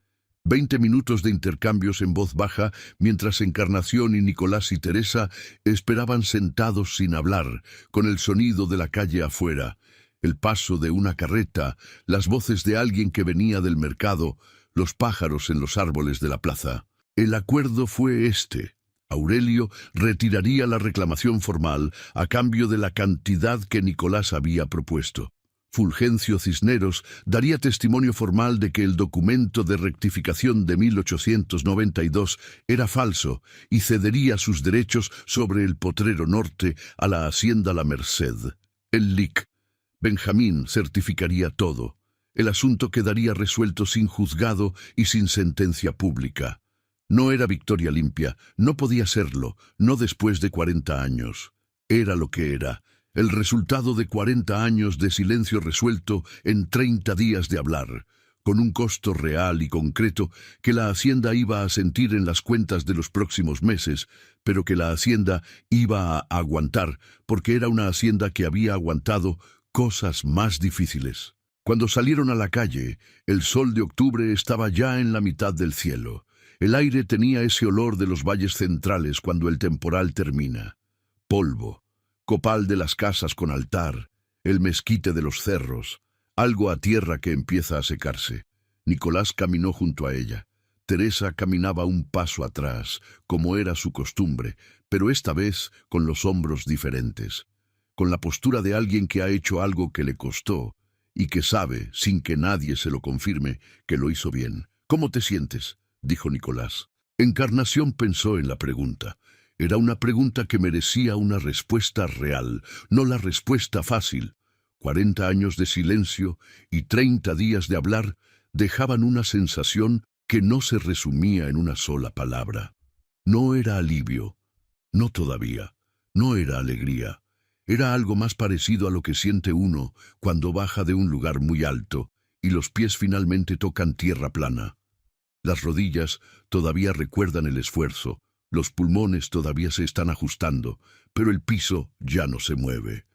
20 minutos de intercambios en voz baja, mientras Encarnación y Nicolás y Teresa esperaban sentados sin hablar, con el sonido de la calle afuera, el paso de una carreta, las voces de alguien que venía del mercado, los pájaros en los árboles de la plaza. El acuerdo fue este. Aurelio retiraría la reclamación formal a cambio de la cantidad que Nicolás había propuesto. Fulgencio Cisneros daría testimonio formal de que el documento de rectificación de 1892 era falso y cedería sus derechos sobre el Potrero Norte a la Hacienda La Merced. El Lic. Benjamín certificaría todo. El asunto quedaría resuelto sin juzgado y sin sentencia pública. No era victoria limpia, no podía serlo, no después de 40 años. Era lo que era. El resultado de 40 años de silencio resuelto en 30 días de hablar, con un costo real y concreto que la Hacienda iba a sentir en las cuentas de los próximos meses, pero que la Hacienda iba a aguantar, porque era una Hacienda que había aguantado cosas más difíciles. Cuando salieron a la calle, el sol de octubre estaba ya en la mitad del cielo. El aire tenía ese olor de los valles centrales cuando el temporal termina. Polvo. Copal de las casas con altar, el mezquite de los cerros, algo a tierra que empieza a secarse. Nicolás caminó junto a ella. Teresa caminaba un paso atrás, como era su costumbre, pero esta vez con los hombros diferentes, con la postura de alguien que ha hecho algo que le costó y que sabe, sin que nadie se lo confirme, que lo hizo bien. «¿Cómo te sientes?», dijo Nicolás. Encarnación pensó en la pregunta. Era una pregunta que merecía una respuesta real, no la respuesta fácil. 40 años de silencio y 30 días de hablar dejaban una sensación que no se resumía en una sola palabra. No era alivio, no todavía, no era alegría. Era algo más parecido a lo que siente uno cuando baja de un lugar muy alto y los pies finalmente tocan tierra plana. Las rodillas todavía recuerdan el esfuerzo. Los pulmones todavía se están ajustando, pero el piso ya no se mueve.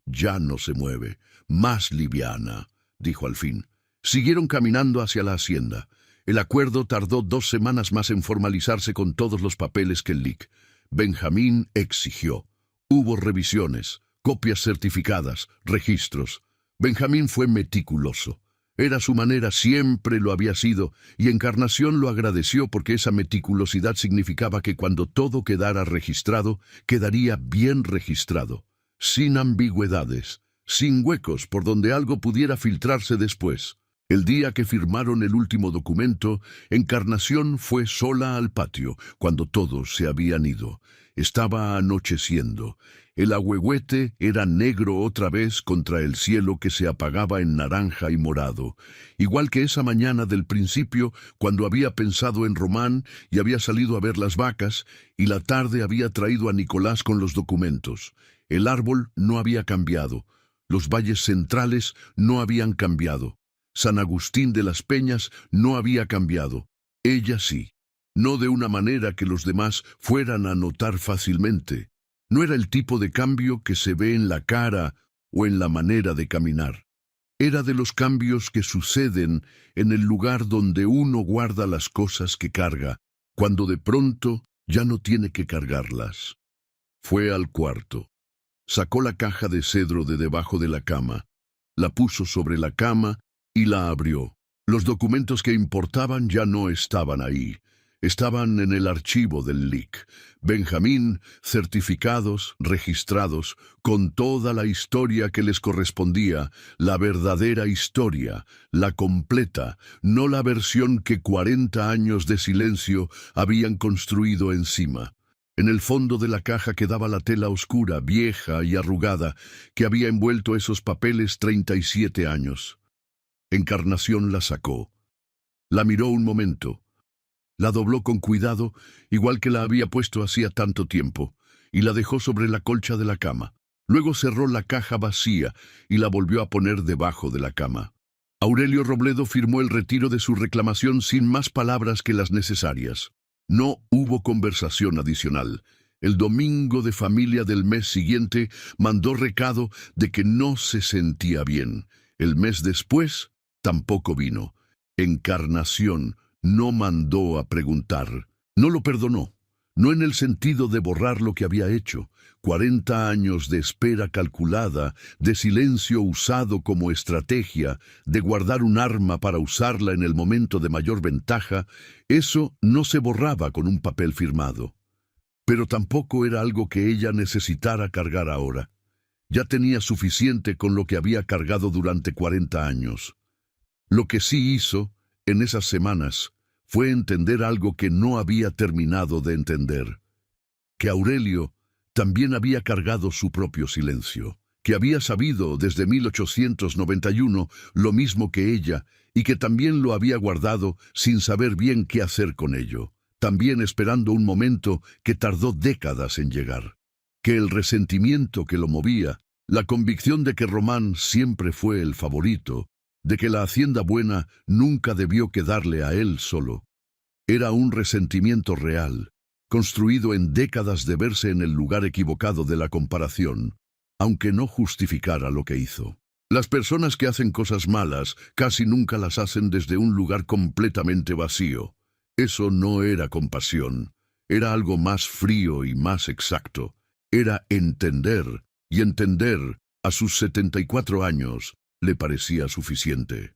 «Ya no se mueve. Más liviana», dijo al fin. Siguieron caminando hacia la hacienda. El acuerdo tardó 2 semanas más en formalizarse con todos los papeles que el Lic. Benjamín exigió. Hubo revisiones, copias certificadas, registros. Benjamín fue meticuloso. Era su manera, siempre lo había sido, y Encarnación lo agradeció porque esa meticulosidad significaba que cuando todo quedara registrado, quedaría bien registrado, sin ambigüedades, sin huecos por donde algo pudiera filtrarse después. El día que firmaron el último documento, Encarnación fue sola al patio, cuando todos se habían ido. Estaba anocheciendo. El ahuehuete era negro otra vez contra el cielo que se apagaba en naranja y morado, igual que esa mañana del principio cuando había pensado en Román y había salido a ver las vacas, y la tarde había traído a Nicolás con los documentos. El árbol no había cambiado, los valles centrales no habían cambiado, San Agustín de las Peñas no había cambiado, ella sí, no de una manera que los demás fueran a notar fácilmente. No era el tipo de cambio que se ve en la cara o en la manera de caminar. Era de los cambios que suceden en el lugar donde uno guarda las cosas que carga, cuando de pronto ya no tiene que cargarlas. Fue al cuarto. Sacó la caja de cedro de debajo de la cama, la puso sobre la cama y la abrió. Los documentos que importaban ya no estaban ahí. Estaban en el archivo del LIC. Benjamín, certificados, registrados, con toda la historia que les correspondía, la verdadera historia, la completa, no la versión que 40 años de silencio habían construido encima. En el fondo de la caja quedaba la tela oscura, vieja y arrugada, que había envuelto esos papeles 37 años. Encarnación la sacó. La miró un momento. La dobló con cuidado, igual que la había puesto hacía tanto tiempo, y la dejó sobre la colcha de la cama. Luego cerró la caja vacía y la volvió a poner debajo de la cama. Aurelio Robledo firmó el retiro de su reclamación sin más palabras que las necesarias. No hubo conversación adicional. El domingo de familia del mes siguiente mandó recado de que no se sentía bien. El mes después tampoco vino. Encarnación no mandó a preguntar. No lo perdonó. No en el sentido de borrar lo que había hecho. 40 años de espera calculada, de silencio usado como estrategia, de guardar un arma para usarla en el momento de mayor ventaja, eso no se borraba con un papel firmado. Pero tampoco era algo que ella necesitara cargar ahora. Ya tenía suficiente con lo que había cargado durante 40 años. Lo que sí hizo, en esas semanas, fue entender algo que no había terminado de entender. Que Aurelio también había cargado su propio silencio, que había sabido desde 1891 lo mismo que ella y que también lo había guardado sin saber bien qué hacer con ello, también esperando un momento que tardó décadas en llegar. Que el resentimiento que lo movía, la convicción de que Román siempre fue el favorito, de que la hacienda buena nunca debió quedarle a él solo, era un resentimiento real, construido en décadas de verse en el lugar equivocado de la comparación, aunque no justificara lo que hizo. Las personas que hacen cosas malas casi nunca las hacen desde un lugar completamente vacío. Eso no era compasión, era algo más frío y más exacto. Era entender, y entender, a sus 74 años, le parecía suficiente.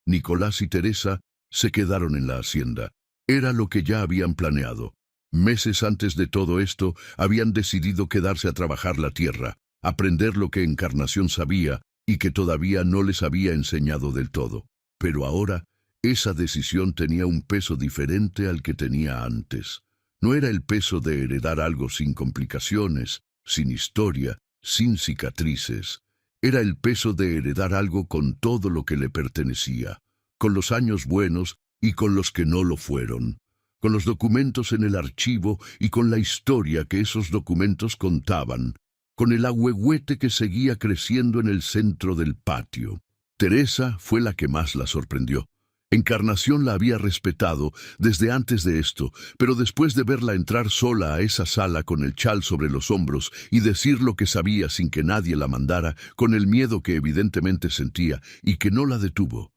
Nicolás y Teresa se quedaron en la hacienda. Era lo que ya habían planeado. Meses antes de todo esto, habían decidido quedarse a trabajar la tierra, aprender lo que Encarnación sabía y que todavía no les había enseñado del todo. Pero ahora, esa decisión tenía un peso diferente al que tenía antes. No era el peso de heredar algo sin complicaciones, sin historia, sin cicatrices. Era el peso de heredar algo con todo lo que le pertenecía, con los años buenos y con los que no lo fueron, con los documentos en el archivo y con la historia que esos documentos contaban, con el ahuehuete que seguía creciendo en el centro del patio. Teresa fue la que más la sorprendió. Encarnación la había respetado desde antes de esto, pero después de verla entrar sola a esa sala con el chal sobre los hombros y decir lo que sabía sin que nadie la mandara, con el miedo que evidentemente sentía y que no la detuvo.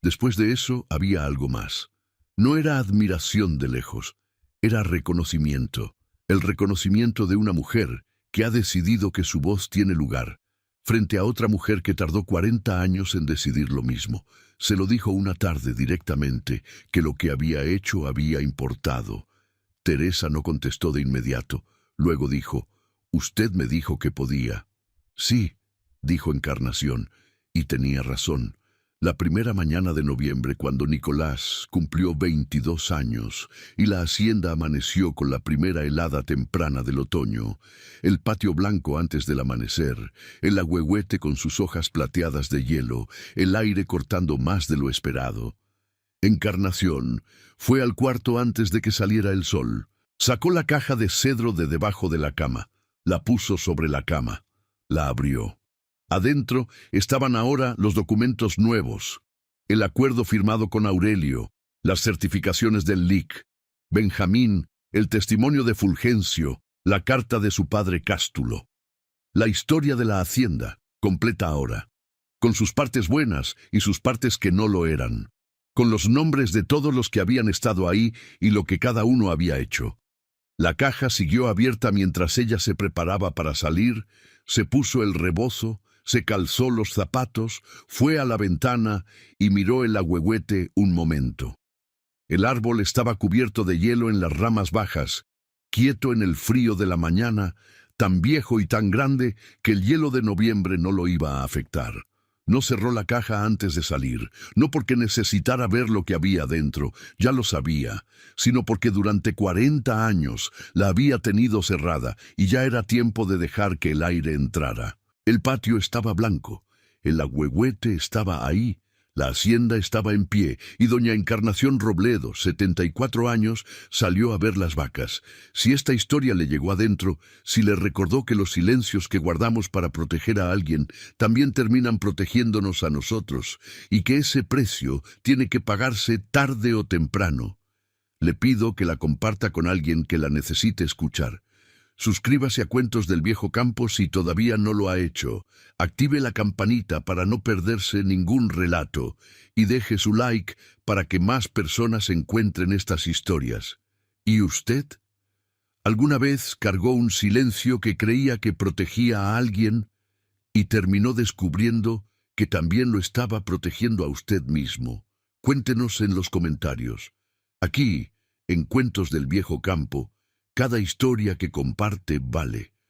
Después de eso había algo más. No era admiración de lejos, era reconocimiento. El reconocimiento de una mujer que ha decidido que su voz tiene lugar. frente a otra mujer que tardó 40 años en decidir lo mismo. Se lo dijo una tarde directamente, que lo que había hecho había importado. Teresa no contestó de inmediato. Luego dijo, «Usted me dijo que podía». «Sí», dijo Encarnación, y tenía razón. La primera mañana de noviembre, cuando Nicolás cumplió 22 años y la hacienda amaneció con la primera helada temprana del otoño, el patio blanco antes del amanecer, el ahuehuete con sus hojas plateadas de hielo, el aire cortando más de lo esperado. Encarnación fue al cuarto antes de que saliera el sol. Sacó la caja de cedro de debajo de la cama, la puso sobre la cama, la abrió. Adentro estaban ahora los documentos nuevos, el acuerdo firmado con Aurelio, las certificaciones del LIC, Benjamín, el testimonio de Fulgencio, la carta de su padre Cástulo. La historia de la hacienda, completa ahora, con sus partes buenas y sus partes que no lo eran, con los nombres de todos los que habían estado ahí y lo que cada uno había hecho. La caja siguió abierta mientras ella se preparaba para salir, se puso el rebozo, se calzó los zapatos, fue a la ventana y miró el ahuehuete un momento. El árbol estaba cubierto de hielo en las ramas bajas, quieto en el frío de la mañana, tan viejo y tan grande que el hielo de noviembre no lo iba a afectar. No cerró la caja antes de salir, no porque necesitara ver lo que había dentro, ya lo sabía, sino porque durante 40 años la había tenido cerrada y ya era tiempo de dejar que el aire entrara. El patio estaba blanco, el ahuehuete estaba ahí, la hacienda estaba en pie y doña Encarnación Robledo, 74 años, salió a ver las vacas. Si esta historia le llegó adentro, si le recordó que los silencios que guardamos para proteger a alguien también terminan protegiéndonos a nosotros y que ese precio tiene que pagarse tarde o temprano. Le pido que la comparta con alguien que la necesite escuchar. Suscríbase a Cuentos del Viejo Campo si todavía no lo ha hecho. Active la campanita para no perderse ningún relato y deje su like para que más personas encuentren estas historias. ¿Y usted? ¿Alguna vez cargó un silencio que creía que protegía a alguien y terminó descubriendo que también lo estaba protegiendo a usted mismo? Cuéntenos en los comentarios. Aquí, en Cuentos del Viejo Campo, cada historia que comparte vale.